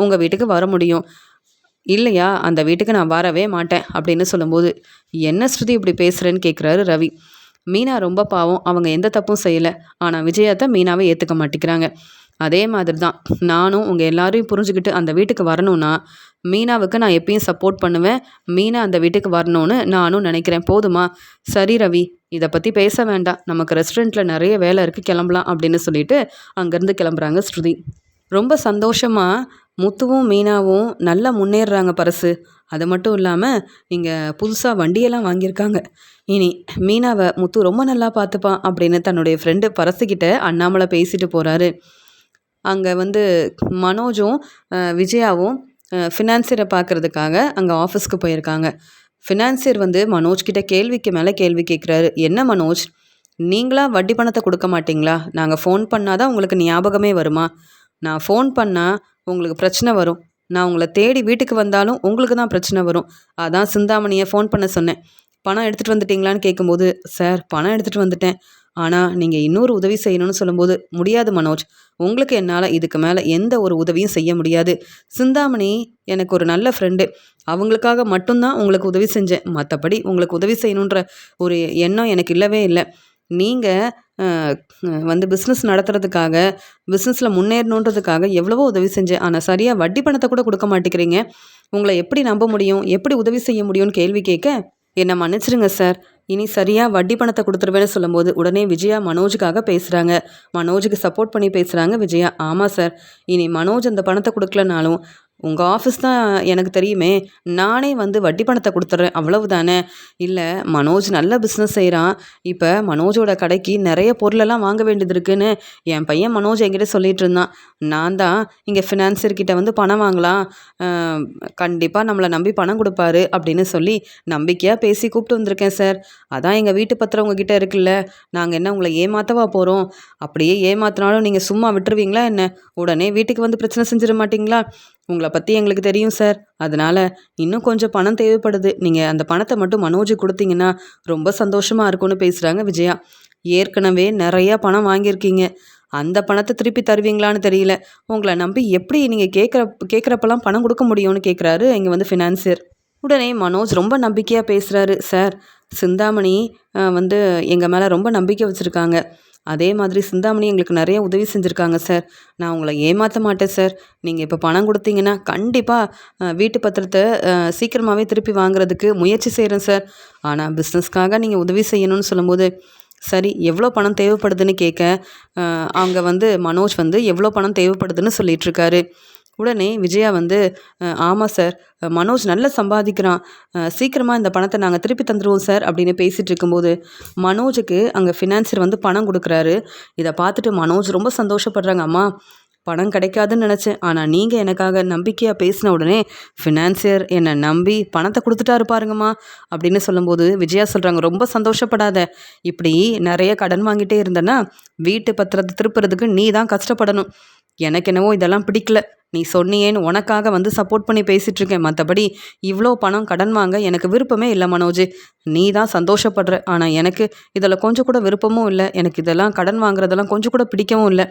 உங்கள் வீட்டுக்கு வர முடியும். இல்லையா, அந்த வீட்டுக்கு நான் வரவே மாட்டேன் அப்படின்னு சொல்லும்போது, என்ன ஸ்ருதி இப்படி பேசுகிறேன்னு கேட்குறாரு ரவி. மீனா ரொம்ப பாவம், அவங்க எந்த தப்பும் செய்யலை, ஆனால் விஜயாத்தை மீனாவை ஏற்றுக்க மாட்டேங்கிறாங்க. அதே மாதிரி தான் நானும் உங்கள் எல்லாரையும் புரிஞ்சுக்கிட்டு அந்த வீட்டுக்கு வரணும்னா மீனாவுக்கு நான் எப்பயும் சப்போர்ட் பண்ணுவேன். மீனா அந்த வீட்டுக்கு வரணும்னு நானும் நினைக்கிறேன், போதுமா? சரி ரவி, இதை பற்றி பேச வேண்டாம், நமக்கு ரெஸ்டாரண்ட்டில் நிறைய வேலை இருக்குது, கிளம்பலாம் அப்படின்னு சொல்லிட்டு அங்கேருந்து கிளம்புறாங்க ஸ்ருதி. ரொம்ப சந்தோஷமாக முத்துவும் மீனாவும் நல்லா முன்னேறுறாங்க பரசு. அது மட்டும் இல்லாமல் இங்கே புதுசாக வண்டியெல்லாம் வாங்கியிருக்காங்க. இனி மீனாவை முத்து ரொம்ப நல்லா பார்த்துப்பான் அப்படின்னு தன்னுடைய ஃப்ரெண்டு பரசுக்கிட்ட அண்ணாமலை பேசிட்டு போகிறாரு. அங்கே வந்து மனோஜும் விஜயாவும் ஃபினான்சியரை பார்க்குறதுக்காக அங்கே ஆஃபீஸ்க்கு போயிருக்காங்க. ஃபினான்சியர் வந்து மனோஜ்கிட்ட கேள்விக்கு மேலே கேள்வி கேட்குறாரு. என்ன மனோஜ், நீங்களா வட்டி பணத்தை கொடுக்க மாட்டிங்களா? நாங்கள் ஃபோன் பண்ணாதான் உங்களுக்கு ஞாபகமே வருமா? நான் ஃபோன் பண்ணால் உங்களுக்கு பிரச்சனை வரும், நான் உங்களை தேடி வீட்டுக்கு வந்தாலும் உங்களுக்கு தான் பிரச்சனை வரும். அதான் சிந்தாமணியை ஃபோன் பண்ண சொன்னேன். பணம் எடுத்துகிட்டு வந்துட்டிங்களான்னு கேட்கும்போது, சார் பணம் எடுத்துகிட்டு வந்துட்டேன், ஆனால் நீங்கள் இன்னொரு உதவி செய்யணும்னு சொல்லும்போது, முடியாது மனோஜ், உங்களுக்கு என்னால் இதுக்கு மேலே எந்த ஒரு உதவியும் செய்ய முடியாது. சிந்தாமணி எனக்கு ஒரு நல்ல ஃப்ரெண்டு, அவங்களுக்காக மட்டும்தான் உங்களுக்கு உதவி செஞ்சேன், மற்றபடி உங்களுக்கு உதவி செய்யணுன்ற ஒரு எண்ணம் எனக்கு இல்லவே இல்லை. நீங்கள் வந்து பிஸ்னஸ் நடத்துறதுக்காக, பிஸ்னஸில் முன்னேறணுன்றதுக்காக எவ்வளவோ உதவி செஞ்சேன், ஆனால் சரியாக வட்டி பணத்தை கூட கொடுக்க மாட்டேங்கிறீங்க. உங்களை எப்படி நம்ப முடியும், எப்படி உதவி செய்ய முடியும்னு கேள்வி கேட்க, என்னை மன்னிச்சிருங்க சார், இனி சரியாக வட்டி பணத்தை கொடுத்துருவேன்னு சொல்லும்போது உடனே விஜயா மனோஜுக்காக பேசுகிறாங்க. மனோஜுக்கு சப்போர்ட் பண்ணி பேசுகிறாங்க விஜயா. ஆமாம் சார், இனி மனோஜ் அந்த பணத்தை கொடுக்கலனாலும் உங்கள் ஆஃபீஸ் தான் எனக்கு தெரியுமே, நானே வந்து வட்டி பணத்தை கொடுத்துட்றேன், அவ்வளவு தானே. இல்லை, மனோஜ் நல்ல பிஸ்னஸ் செய்கிறான், இப்போ மனோஜோட கடைக்கு நிறைய பொருளெல்லாம் வாங்க வேண்டியது இருக்குன்னு என் பையன் மனோஜ் என்கிட்ட சொல்லிகிட்டு இருந்தான். நான் தான் இங்கே ஃபினான்சியர்கிட்ட வந்து பணம் வாங்கலாம், கண்டிப்பாக நம்மளை நம்பி பணம் கொடுப்பாரு அப்படின்னு சொல்லி நம்பிக்கையாக பேசி கூப்பிட்டு வந்திருக்கேன் சார். அதான் எங்கள் வீட்டு பத்திரம் உங்ககிட்ட இருக்குல்ல, நாங்கள் என்ன உங்களை ஏமாற்றவா போகிறோம்? அப்படியே ஏமாத்தினாலும் நீங்கள் சும்மா விட்டுருவீங்களா என்ன? உடனே வீட்டுக்கு வந்து பிரச்சனை செஞ்சிட மாட்டிங்களா? உங்களை பற்றி எங்களுக்கு தெரியும் சார், அதனால் இன்னும் கொஞ்சம் பணம் தேவைப்படுது, நீங்கள் அந்த பணத்தை மட்டும் மனோஜுக்கு கொடுத்தீங்கன்னா ரொம்ப சந்தோஷமாக இருக்கும்னு பேசுகிறாங்க விஜயா. ஏற்கனவே நிறையா பணம் வாங்கியிருக்கீங்க, அந்த பணத்தை திருப்பி தருவீங்களான்னு தெரியல, உங்களை நம்பி எப்படி நீங்கள் கேட்குறப்பெல்லாம் பணம் கொடுக்க முடியும்னு கேட்குறாரு இங்கே வந்து ஃபினான்சியர். உடனே மனோஜ் ரொம்ப நம்பிக்கையாக பேசுகிறாரு. சார், சிந்தாமணி வந்து எங்கள் மேலே ரொம்ப நம்பிக்கை வச்சுருக்காங்க, அதே மாதிரி சிந்தாமணி எங்களுக்கு நிறைய உதவி செஞ்சுருக்காங்க சார், நான் உங்களை ஏமாற்ற மாட்டேன் சார். நீங்கள் இப்போ பணம் கொடுத்தீங்கன்னா கண்டிப்பாக வீட்டு பத்திரத்தை சீக்கிரமாகவே திருப்பி வாங்குறதுக்கு முயற்சி செய்கிறேன் சார். ஆனால் பிஸ்னஸ்க்காக நீங்கள் உதவி செய்யணும்னு சொல்லும்போது, சரி எவ்வளோ பணம் தேவைப்படுதுன்னு கேட்க, அங்கே வந்து மனோஜ் வந்து எவ்வளோ பணம் தேவைப்படுதுன்னு சொல்லிட்டுருக்காரு. உடனே விஜயா வந்து ஆமாம் சார், மனோஜ் நல்லா சம்பாதிக்கிறான், சீக்கிரமாக இந்த பணத்தை நாங்கள் திருப்பி தந்துடுவோம் சார் அப்படின்னு பேசிகிட்டு இருக்கும்போது மனோஜுக்கு அங்கே ஃபினான்சியர் வந்து பணம் கொடுக்குறாரு. இதை பார்த்துட்டு மனோஜ் ரொம்ப சந்தோஷப்படுறாங்க. அம்மா, பணம் கிடைக்காதுன்னு நினச்சேன், ஆனால் நீங்கள் எனக்காக நம்பிக்கையாக பேசின உடனே ஃபினான்சியர் என்னை நம்பி பணத்தை கொடுத்துட்டாரு பாருங்கம்மா அப்படின்னு சொல்லும்போது விஜயா சொல்கிறாங்க, ரொம்ப சந்தோஷப்படாத, இப்படி நிறைய கடன் வாங்கிட்டே இருந்தேன்னா வீட்டு பத்திரத்தை திருப்புறதுக்கு நீ தான் கஷ்டப்படணும். எனக்கு என்னவோ இதெல்லாம் பிடிக்கல, நீ சொன்னியேன்னு உனக்காக வந்து சப்போர்ட் பண்ணி பேசிகிட்டு இருக்கேன், மற்றபடி இவ்வளோ பணம் கடன் வாங்க எனக்கு விருப்பமே இல்லை மனோஜ். நீ தான் சந்தோஷப்படுற, ஆனால் எனக்கு இதில் கொஞ்சம் கூட விருப்பமும் இல்லை, எனக்கு இதெல்லாம் கடன் வாங்குறதெல்லாம் கொஞ்சம் கூட பிடிக்கவும் இல்லை.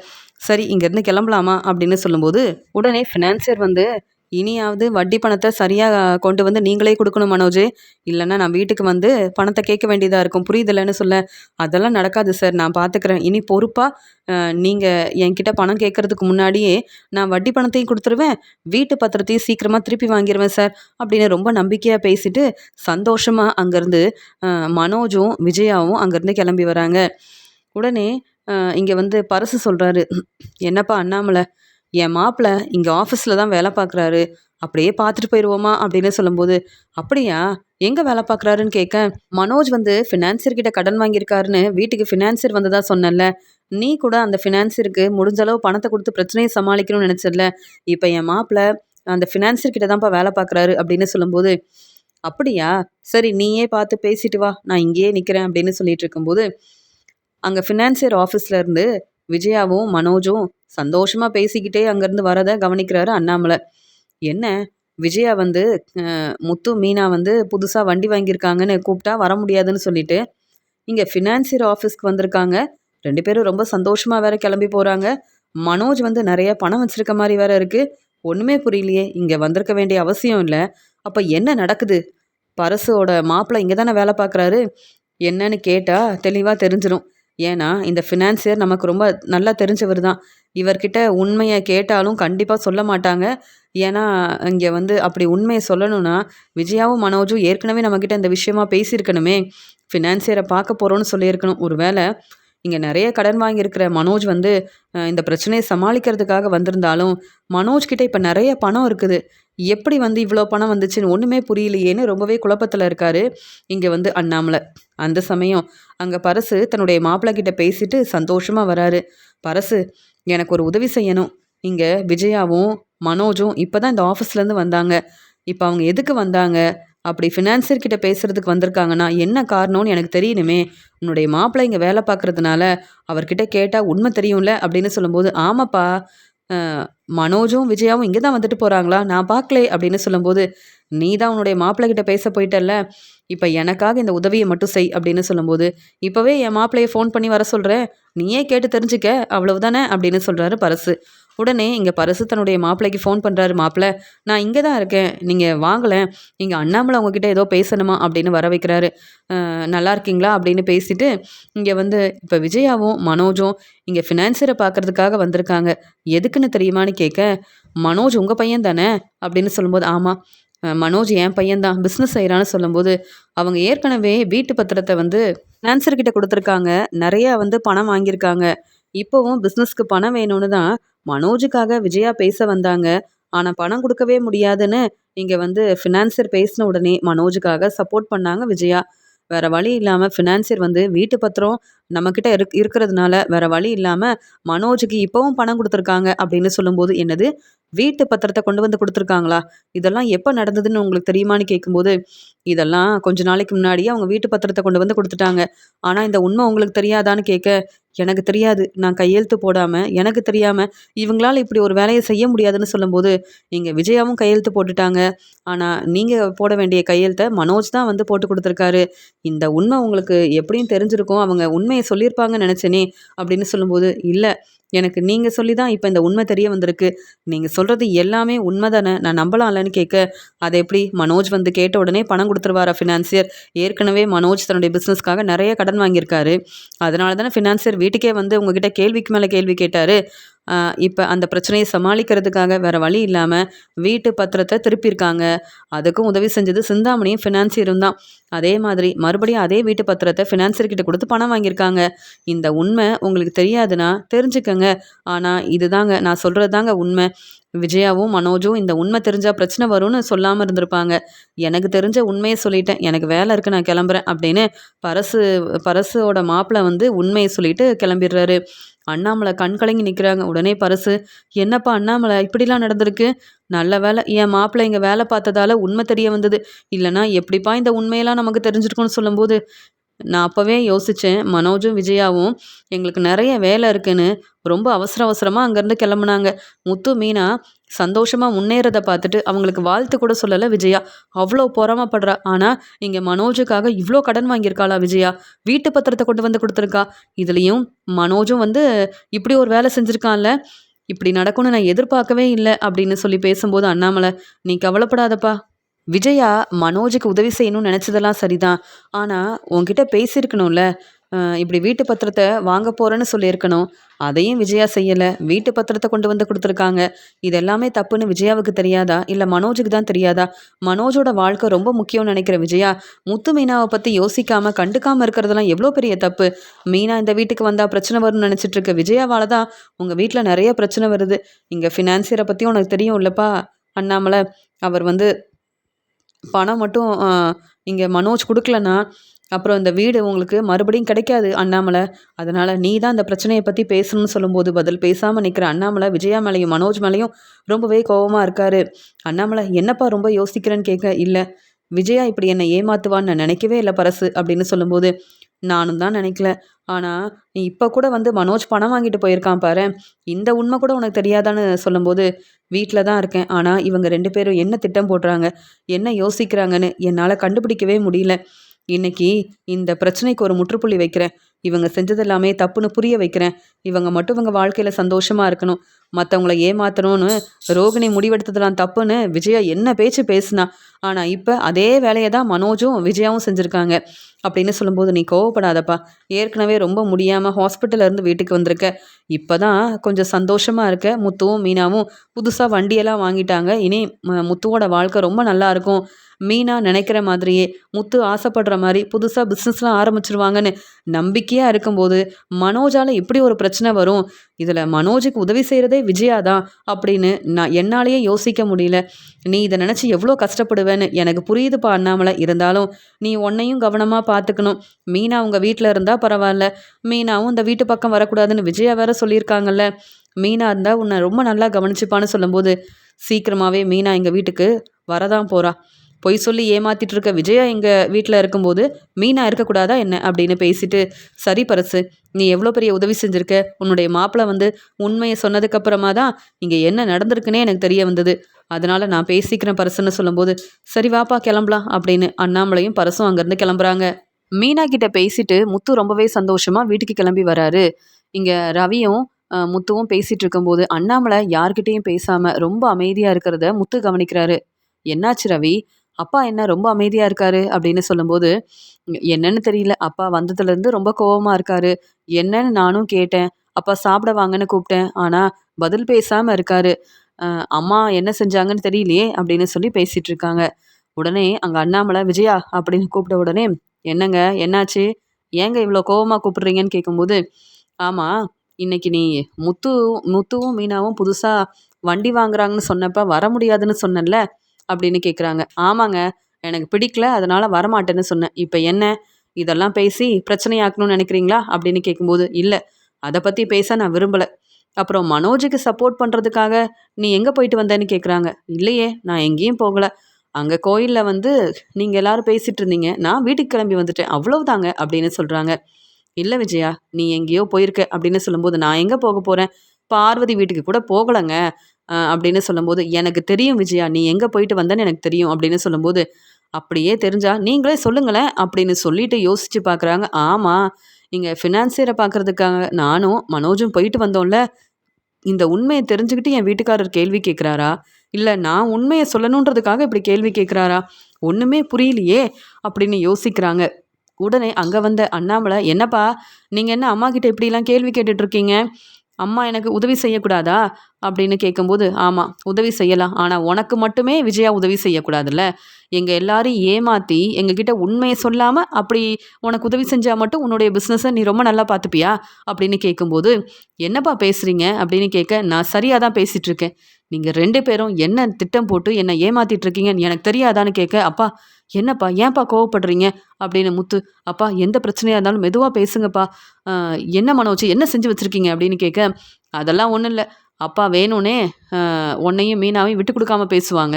சரி இங்கேருந்து கிளம்பலாமா அப்படின்னு சொல்லும்போது உடனே ஃபினான்சியர் வந்து இனியாவது வட்டி பணத்தை சரியாக கொண்டு வந்து நீங்களே கொடுக்கணும் மனோஜ், இல்லைன்னா நான் வீட்டுக்கு வந்து பணத்தை கேட்க வேண்டியதாக இருக்கும், புரியுதில்லைன்னு சொல்ல. அதெல்லாம் நடக்காது சார், நான் பார்த்துக்கிறேன், இனி பொறுப்பாக நீங்கள் என்கிட்ட பணம் கேட்குறதுக்கு முன்னாடியே நான் வட்டி பணத்தையும் கொடுத்துருவேன், வீட்டு பத்திரத்தையும் சீக்கிரமாக திருப்பி வாங்கிடுவேன் சார் அப்படின்னு ரொம்ப நம்பிக்கையாக பேசிட்டு சந்தோஷமாக அங்கேருந்து மனோஜும் விஜயாவும் அங்கேருந்து கிளம்பி வராங்க. உடனே இங்கே வந்து பரசு சொல்கிறாரு, என்னப்பா அண்ணாமலை, என் மாப்பிள்ளை இங்கே ஆஃபீஸில் தான் வேலை பார்க்குறாரு, அப்படியே பார்த்துட்டு போயிடுவோமா அப்படின்னு சொல்லும்போது, அப்படியா, எங்கே வேலை பார்க்குறாருன்னு கேட்க, மனோஜ் வந்து ஃபினான்சியர் கிட்ட கடன் வாங்கியிருக்காருன்னு வீட்டுக்கு ஃபினான்சியர் வந்ததா சொன்னல, நீ கூட அந்த ஃபினான்சியருக்கு முடிஞ்ச அளவு பணத்தை கொடுத்து பிரச்சனையை சமாளிக்கணும்னு நினச்சல, இப்போ என் மாப்பிள்ளை அந்த ஃபினான்சியர் கிட்ட தான்ப்பா வேலை பார்க்குறாரு அப்படின்னு சொல்லும்போது, அப்படியா, சரி நீயே பார்த்து பேசிட்டு வா, நான் இங்கேயே நிற்கிறேன் அப்படின்னு சொல்லிட்டு இருக்கும்போது அங்கே ஃபினான்சியர் ஆஃபீஸில் இருந்து விஜயாவும் மனோஜும் சந்தோஷமாக பேசிக்கிட்டே அங்கேருந்து வரதை கவனிக்கிறாரு அண்ணாமலை. என்ன, விஜயா வந்து முத்து மீனா வந்து புதுசாக வண்டி வாங்கியிருக்காங்கன்னு கூப்பிட்டா வர முடியாதுன்னு சொல்லிட்டு இங்கே ஃபினான்சியர் ஆஃபீஸ்க்கு வந்திருக்காங்க. 2 பேரும் ரொம்ப சந்தோஷமாக வேற கிளம்பி போகிறாங்க. மனோஜ் வந்து நிறைய பணம் வச்சிருக்க மாதிரி வேற இருக்குது. ஒன்றுமே புரியலையே, இங்கே வந்திருக்க வேண்டிய அவசியம் இல்லை. அப்போ என்ன நடக்குது? பரசோட மாப்பிள்ளை இங்கே தானே வேலை பார்க்குறாரு, என்னன்னு கேட்டால் தெளிவாக தெரிஞ்சிடும். ஏன்னா இந்த ஃபினான்சியர் நமக்கு ரொம்ப நல்லா தெரிஞ்சவர் தான். இவர்கிட்ட உண்மையை கேட்டாலும் கண்டிப்பாக சொல்ல மாட்டாங்க. ஏன்னா இங்கே வந்து அப்படி உண்மையை சொல்லணும்னா விஜயாவும் மனோஜும் ஏற்கனவே நம்மக்கிட்ட இந்த விஷயமா பேசியிருக்கணுமே, ஃபினான்சியரை பார்க்க போகிறோன்னு சொல்லியிருக்கணும். ஒரு வேளை இங்கே நிறைய கடன் வாங்கியிருக்கிற மனோஜ் வந்து இந்த பிரச்சனையை சமாளிக்கிறதுக்காக வந்திருந்தாலும் மனோஜ்கிட்ட இப்போ நிறைய பணம் இருக்குது, எப்படி வந்து இவ்வளோ பணம் வந்துச்சுன்னு ஒன்றுமே புரியலையேன்னு ரொம்பவே குழப்பத்தில் இருக்காரு இங்கே வந்து அண்ணாமலை. அந்த சமயம் அங்கே பரசு தன்னுடைய மாப்பிள்ளை கிட்ட பேசிட்டு சந்தோஷமாக வராரு. பரசு, எனக்கு ஒரு உதவி செய்யணும். இங்கே விஜயாவும் மனோஜும் இப்போ தான் இந்த ஆஃபீஸ்லேருந்து வந்தாங்க. இப்போ அவங்க எதுக்கு வந்தாங்க, அப்படி ஃபினான்சியர் கிட்ட பேசுகிறதுக்கு வந்திருக்காங்கன்னா என்ன காரணம்னு எனக்கு தெரியணுமே. உன்னுடைய மாப்பிள்ளை இங்கே வேலை பார்க்குறதுனால அவர்கிட்ட கேட்டால் உண்மை தெரியும்ல அப்படின்னு சொல்லும்போது, ஆமாப்பா, மனோஜும் விஜயாவும் இங்கே தான் வந்துட்டு போகிறாங்களா, நான் பார்க்கலே அப்படின்னு சொல்லும்போது, நீ தான் உன்னுடைய மாப்பிள்ளை கிட்ட பேச போயிட்டல்ல, இப்போ எனக்காக இந்த உதவியை மட்டும் செய் அப்படின்னு சொல்லும்போது, இப்போவே என் மாப்பிள்ளையை ஃபோன் பண்ணி வர சொல்கிறேன், நீயே கேட்டு தெரிஞ்சுக்க, அவ்வளவுதானே அப்படின்னு சொல்கிறாரு பரசு. உடனே இங்கே பரசு தன்னுடைய மாப்பிள்ளைக்கு ஃபோன் பண்ணுறாரு, மாப்பிள்ளை நான் இங்கே தான் இருக்கேன், நீங்கள் வாங்கலை, இங்கே அண்ணாமலை உங்ககிட்ட ஏதோ பேசணுமா அப்படின்னு வர வைக்கிறாரு. நல்லா இருக்கீங்களா அப்படின்னு பேசிட்டு இங்கே வந்து இப்போ விஜயாவும் மனோஜும் இங்கே ஃபினான்சியரை பார்க்கறதுக்காக வந்திருக்காங்க. எதுக்குன்னு தெரியுமான்னு கேட்க, மனோஜ் உங்கள் பையன் தானே அப்படின்னு சொல்லும்போது, ஆமாம் மனோஜ் என் பையன்தான், பிஸ்னஸ் செய்கிறான்னு சொல்லும்போது, அவங்க ஏற்கனவே வீட்டு பத்திரத்தை வந்து ஃபினான்சர்கிட்ட கொடுத்துருக்காங்க, நிறையா வந்து பணம் வாங்கியிருக்காங்க. இப்போவும் பிஸ்னஸ்க்கு பணம் வேணும்னு தான் மனோஜுக்காக விஜயா பேச வந்தாங்க. ஆனால் பணம் கொடுக்கவே முடியாதுன்னு இங்கே வந்து ஃபினான்சர் பேசின உடனே மனோஜுக்காக சப்போர்ட் பண்ணாங்க விஜயா. வேற வழி இல்லாமல் ஃபினான்சியர் வந்து வீட்டு பத்திரம் நம்மக்கிட்ட இருக்கிறதுனால வேற வழி இல்லாமல் மனோஜுக்கு இப்போவும் பணம் கொடுத்துருக்காங்க அப்படின்னு சொல்லும்போது, என்னது, வீட்டு பத்திரத்தை கொண்டு வந்து கொடுத்துருக்காங்களா, இதெல்லாம் எப்போ நடந்ததுன்னு உங்களுக்கு தெரியுமான்னு கேட்கும்போது, இதெல்லாம் கொஞ்ச நாளைக்கு முன்னாடியே அவங்க வீட்டு பத்திரத்தை கொண்டு வந்து கொடுத்துட்டாங்க. ஆனால் இந்த உண்மை உங்களுக்கு தெரியாதான்னு கேட்க, எனக்கு தெரியாது, நான் கையெழுத்து போடாமல் எனக்கு தெரியாமல் இவங்களால இப்படி ஒரு வேலையை செய்ய முடியாதுன்னு சொல்லும்போது, இங்கே விஜயாவும் கையெழுத்து போட்டுட்டாங்க. ஆனால் நீங்கள் போட வேண்டிய கையெழுத்தை மனோஜ் தான் வந்து போட்டு கொடுத்துருக்காரு. இந்த உண்மை உங்களுக்கு எப்படியும் தெரிஞ்சிருக்கும், அவங்க உண்மையை சொல்லியிருப்பாங்கன்னு நினச்சேனே அப்படின்னு சொல்லும்போது, இல்லை, எனக்கு நீங்கள் சொல்லி தான் இப்போ இந்த உண்மை தெரிய வந்திருக்கு, நீங்கள் சொல்கிறது எல்லாமே உண்மை தானே, நான் நம்பலாம்லன்னு கேட்க, அதை எப்படி மனோஜ் வந்து கேட்ட உடனே பணம் கொடுத்துருவாரா ஃபினான்சியர், ஏற்கனவே மனோஜ் தன்னுடைய பிஸ்னஸ்க்காக நிறைய கடன் வாங்கியிருக்காரு, அதனால தானே ஃபினான்சியர் வீட்டுக்கே வந்து உங்ககிட்ட கேள்விக்கு மேலே கேள்வி கேட்டார். இப்போ அந்த பிரச்சனையை சமாளிக்கிறதுக்காக வேறு வழி இல்லாமல் வீட்டு பத்திரத்தை திருப்பியிருக்காங்க. அதுக்கும் உதவி செஞ்சது சிந்தாமணியும் ஃபினான்சியரும் தான். அதே மாதிரி மறுபடியும் அதே வீட்டு பத்திரத்தை ஃபினான்சியர் கிட்ட கொடுத்து பணம் வாங்கியிருக்காங்க. இந்த உண்மை உங்களுக்கு தெரியாதுன்னா தெரிஞ்சுக்கங்க. ஆனால் இதுதாங்க நான் சொல்கிறது தாங்க உண்மை. விஜயாவும் மனோஜும் இந்த உண்மை தெரிஞ்சா பிரச்சனை வரும்னு சொல்லாமல் இருந்திருப்பாங்க. எனக்கு தெரிஞ்ச உண்மையை சொல்லிட்டேன், எனக்கு வேலை இருக்குது, நான் கிளம்புறேன் அப்படின்னு பரசோட மாப்பிள்ளை வந்து உண்மையை சொல்லிட்டு கிளம்பிடுறாரு. அண்ணாமலை கண் கலங்கி நிற்கிறாங்க. உடனே பரசு, என்னப்பா அண்ணாமலை இப்படிலாம் நடந்திருக்கு? நல்ல வேலை என் மாப்பிள்ளை இங்கே வேலை பார்த்ததால உண்மை தெரிய வந்தது. இல்லைனா எப்படிப்பா இந்த உண்மையெல்லாம் நமக்கு தெரிஞ்சிருக்கும்னு சொல்லும்போது, நான் அப்போவே யோசித்தேன். மனோஜும் விஜயாவும் எங்களுக்கு நிறைய வேலை இருக்குன்னு ரொம்ப அவசர அவசரமாக அங்கேருந்து கிளம்புனாங்க. முத்து மீனா சந்தோஷமாக முன்னேறதை பார்த்துட்டு அவங்களுக்கு வாழ்த்து கூட சொல்லலை விஜயா. அவ்வளோ பொறாமப்படுறா. ஆனால் இங்கே மனோஜுக்காக இவ்வளோ கடன் வாங்கியிருக்காளா விஜயா? வீட்டு பத்திரத்தை கொண்டு வந்து கொடுத்துருக்கா. இதுலேயும் மனோஜும் வந்து இப்படி ஒரு வேலை செஞ்சுருக்கான்ல, இப்படி நடக்கும்னு நான் எதிர்பார்க்கவே இல்லை அப்படின்னு சொல்லி பேசும்போது அண்ணாமலை, நீ கவலைப்படாதப்பா. விஜயா மனோஜுக்கு உதவி செய்யணும்னு நினச்சதெல்லாம் சரிதான். ஆனால் உன்கிட்ட பேசியிருக்கணும்ல. இப்படி வீட்டு பத்திரத்தை வாங்க போகிறேன்னு சொல்லியிருக்கணும். அதையும் விஜயா செய்யலை. வீட்டு பத்திரத்தை கொண்டு வந்து கொடுத்துருக்காங்க. இது எல்லாமே தப்புன்னு விஜயாவுக்கு தெரியாதா? இல்லை மனோஜுக்கு தான் தெரியாதா? மனோஜோட வாழ்க்கை ரொம்ப முக்கியம்னு நினைக்கிற விஜயா முத்து மீனாவை பற்றி யோசிக்காமல் கண்டுக்காமல் இருக்கிறதெல்லாம் எவ்வளோ பெரிய தப்பு. மீனா இந்த வீட்டுக்கு வந்தால் பிரச்சனை வரும்னு நினச்சிட்டு இருக்க விஜயாவால் தான் உங்கள் வீட்டில் நிறைய பிரச்சனை வருது. இங்கே ஃபினான்சியரை பற்றி உனக்கு தெரியும் இல்லைப்பா அண்ணாமலை. அவர் வந்து பணம் மட்டும் இங்கே மனோஜ் கொடுக்கலன்னா அப்புறம் இந்த வீடு உங்களுக்கு மறுபடியும் கிடைக்காது அண்ணாமலை. அதனால் நீ தான் இந்த பிரச்சனையை பற்றி பேசணும்னு சொல்லும்போது பதில் பேசாமல் நிற்கிற அண்ணாமலை விஜயா மேலேயும் மனோஜ் மேலேயும் ரொம்பவே கோபமாக இருக்காரு. அண்ணாமலை, என்னப்பா ரொம்ப யோசிக்கிறேன்னு கேட்க, இல்லை விஜயா இப்படி என்னை ஏமாத்துவான்னு நான் நினைக்கவே இல்லை பரசு அப்படின்னு சொல்லும்போது, நானும் தான் நினைக்கல. ஆனால் நீ இப்போ கூட வந்து மனோஜ் பணம் வாங்கிட்டு போயிருக்கான் பாரு, இந்த உண்மை கூட உனக்கு தெரியாதான்னு சொல்லும்போது, வீட்டில் தான் இருக்கேன். ஆனால் இவங்க 2 பேரும் என்ன திட்டம் போடுறாங்க, என்ன யோசிக்கிறாங்கன்னு என்னால் கண்டுபிடிக்கவே முடியல. இன்னைக்கு இந்த பிரச்சனைக்கு ஒரு முற்றுப்புள்ளி வைக்கிறேன். இவங்க செஞ்சது எல்லாமே தப்புன்னு புரிய வைக்கிறேன். இவங்க மட்டும் இவங்க வாழ்க்கையில் சந்தோஷமாக இருக்கணும். மற்றவங்கள ஏமாற்றணும்னு ரோகிணி முடிவெடுத்ததெல்லாம் தப்புன்னு விஜயா என்ன பேச்சு பேசுனா. ஆனால் இப்போ அதே வேலையை தான் மனோஜும் விஜயாவும் செஞ்சுருக்காங்க அப்படின்னு சொல்லும்போது, நீ கோவப்படாதப்பா. ஏற்கனவே ரொம்ப முடியாமல் ஹாஸ்பிட்டல்லேருந்து வீட்டுக்கு வந்திருக்க. இப்போ தான் கொஞ்சம் சந்தோஷமாக இருக்க. முத்துவும் மீனாவும் புதுசாக வண்டியெல்லாம் வாங்கிட்டாங்க. இனி முத்துவோட வாழ்க்கை ரொம்ப நல்லா இருக்கும். மீனா நினைக்கிற மாதிரியே முத்து ஆசைப்படுற மாதிரி புதுசாக பிஸ்னஸ்லாம் ஆரம்பிச்சிருவாங்கன்னு நம்பிக்கையாக இருக்கும்போது மனோஜால் இப்படி ஒரு பிரச்சனை வரும். இதில் மனோஜுக்கு உதவி செய்கிறதே விஜயா தான் அப்படின்னு என்னாலேயே யோசிக்க முடியல. நீ இதை நினச்சி எவ்வளோ கஷ்டப்படுவேன்னு எனக்கு புரியுதுப்பா அண்ணாமலை. இருந்தாலும் நீ உன்னையும் கவனமாக பார்த்துக்கணும். மீனா உங்கள் வீட்டில் இருந்தால் பரவாயில்ல. மீனாவும் இந்த வீட்டு பக்கம் வரக்கூடாதுன்னு விஜயா வேற சொல்லியிருக்காங்கல்ல. மீனா இருந்தால் உன்னை ரொம்ப நல்லா கவனிச்சுப்பான்னு சொல்லும்போது, சீக்கிரமாகவே மீனா எங்கள் வீட்டுக்கு வரதான் போகிறா. பொய் சொல்லி ஏமாத்திட்டு இருக்க விஜயா எங்கள் வீட்டில் இருக்கும்போது மீனா இருக்கக்கூடாதா என்ன அப்படின்னு பேசிட்டு, சரி பரசு, நீ எவ்வளோ பெரிய உதவி செஞ்சுருக்க. உன்னுடைய மாப்பிள்ளை வந்து உண்மையை சொன்னதுக்கப்புறமா தான் இங்கே என்ன நடந்திருக்குன்னே எனக்கு தெரிய வந்தது. அதனால் நான் பேசிக்கிறேன் பரசுன்னு சொல்லும்போது, சரி வாப்பா கிளம்பலாம் அப்படின்னு அண்ணாமலையும் பரசும் அங்கேருந்து கிளம்புறாங்க. மீனா கிட்ட பேசிட்டு முத்து ரொம்பவே சந்தோஷமாக வீட்டுக்கு கிளம்பி வராரு. இங்கே ரவியும் முத்துவும் பேசிகிட்டு இருக்கும்போது அண்ணாமலை யார்கிட்டையும் பேசாமல் ரொம்ப அமைதியாக இருக்கிறத முத்து கவனிக்கிறாரு. என்னாச்சு ரவி, அப்பா என்ன ரொம்ப அமைதியாக இருக்காரு அப்படின்னு சொல்லும்போது, என்னன்னு தெரியல, அப்பா வந்ததுலேருந்து ரொம்ப கோவமாக இருக்காரு. என்னன்னு நானும் கேட்டேன். அப்பா சாப்பிட வாங்கன்னு கூப்பிட்டேன். ஆனால் பதில் பேசாமல் இருக்காரு. அம்மா என்ன செஞ்சாங்கன்னு தெரியலையே அப்படின்னு சொல்லி பேசிகிட்டு இருக்காங்க. உடனே அங்கே அண்ணாமலை விஜயா அப்படின்னு கூப்பிட்ட உடனே, என்னங்க என்னாச்சு, ஏங்க இவ்வளோ கோவமாக கூப்பிடுறீங்கன்னு கேட்கும்போது, ஆமாம் இன்னைக்கு நீ முத்துவும் மீனாவும் புதுசாக வண்டி வாங்குறாங்கன்னு சொன்னப்ப வர முடியாதுன்னு சொன்னேன்ல அப்படின்னு கேட்குறாங்க. ஆமாங்க, எனக்கு பிடிக்கல, அதனால் வரமாட்டேன்னு சொன்னேன். இப்போ என்ன, இதெல்லாம் பேசி பிரச்சனையாக்கணும்னு நினைக்கிறீங்களா அப்படின்னு கேட்கும்போது, இல்லை அதை பற்றி பேச நான் விரும்பலை. அப்புறம் மனோஜுக்கு சப்போர்ட் பண்ணுறதுக்காக நீ எங்கே போயிட்டு வந்தேன்னு கேட்குறாங்க. இல்லையே, நான் எங்கேயும் போகலை. அங்கே கோயிலில் வந்து நீங்கள் எல்லாரும் பேசிகிட்டு இருந்தீங்க, நான் வீட்டுக்கு கிளம்பி வந்துட்டேன், அவ்வளவுதாங்க அப்படின்னு சொல்கிறாங்க. இல்லை விஜயா, நீ எங்கேயோ போயிருக்க அப்படின்னு சொல்லும்போது, நான் எங்கே போக போகிறேன், பார்வதி வீட்டுக்கு கூட போகலைங்க அப்படின்னு சொல்லும்போது, எனக்கு தெரியும் விஜயா, நீ எங்கே போயிட்டு வந்தேன்னு எனக்கு தெரியும் அப்படின்னு சொல்லும்போது, அப்படியே தெரிஞ்சா நீங்களே சொல்லுங்களேன் அப்படின்னு சொல்லிட்டு யோசித்து பார்க்குறாங்க. ஆமாம், நீங்கள் ஃபினான்சியரை பார்க்குறதுக்காக நானும் மனோஜும் போயிட்டு வந்தோம்ல, இந்த உண்மையை தெரிஞ்சுக்கிட்டு என் வீட்டுக்காரர் கேள்வி கேட்குறாரா, இல்லை நான் உண்மையை சொல்லணுன்றதுக்காக இப்படி கேள்வி கேட்குறாரா, ஒன்றுமே புரியலையே அப்படின்னு யோசிக்கிறாங்க. உடனே அங்கே வந்த அண்ணாமலை, என்னப்பா நீங்கள் என்ன அம்மா கிட்ட இப்படிலாம் கேள்வி கேட்டுட்ருக்கீங்க, அம்மா எனக்கு உதவி செய்யக்கூடாதா, அப்படின்னு கேட்கும்போது, ஆமாம் உதவி செய்யலாம். ஆனால் உனக்கு மட்டுமே விஜயா உதவி செய்யக்கூடாதுல்ல. எங்கள் எல்லாரையும் ஏமாற்றி எங்ககிட்ட உண்மையை சொல்லாமல் அப்படி உனக்கு உதவி செஞ்சால் மட்டும் உன்னுடைய பிஸ்னஸை நீ ரொம்ப நல்லா பார்த்துப்பியா அப்படின்னு கேட்கும்போது, என்னப்பா பேசுகிறீங்க அப்படின்னு கேட்க, நான் சரியாக தான் பேசிகிட்டு இருக்கேன். நீங்கள் 2 பேரும் என்ன திட்டம் போட்டு என்னை ஏமாத்திட்டு இருக்கீங்கன்னு எனக்கு தெரியாதான்னு கேட்க, அப்பா என்னப்பா ஏன்பா கோவப்படுறீங்க அப்படின்னு முத்து, அப்பா எந்த பிரச்சனையாக இருந்தாலும் மெதுவாக பேசுங்கப்பா. என்ன மனோஜ் என்ன செஞ்சு வச்சுருக்கீங்க அப்படின்னு கேட்க, அதெல்லாம் ஒன்றும் இல்லை அப்பா வேணும்னே உன்னையும் மீனாவையும் விட்டு கொடுக்காம பேசுவாங்க.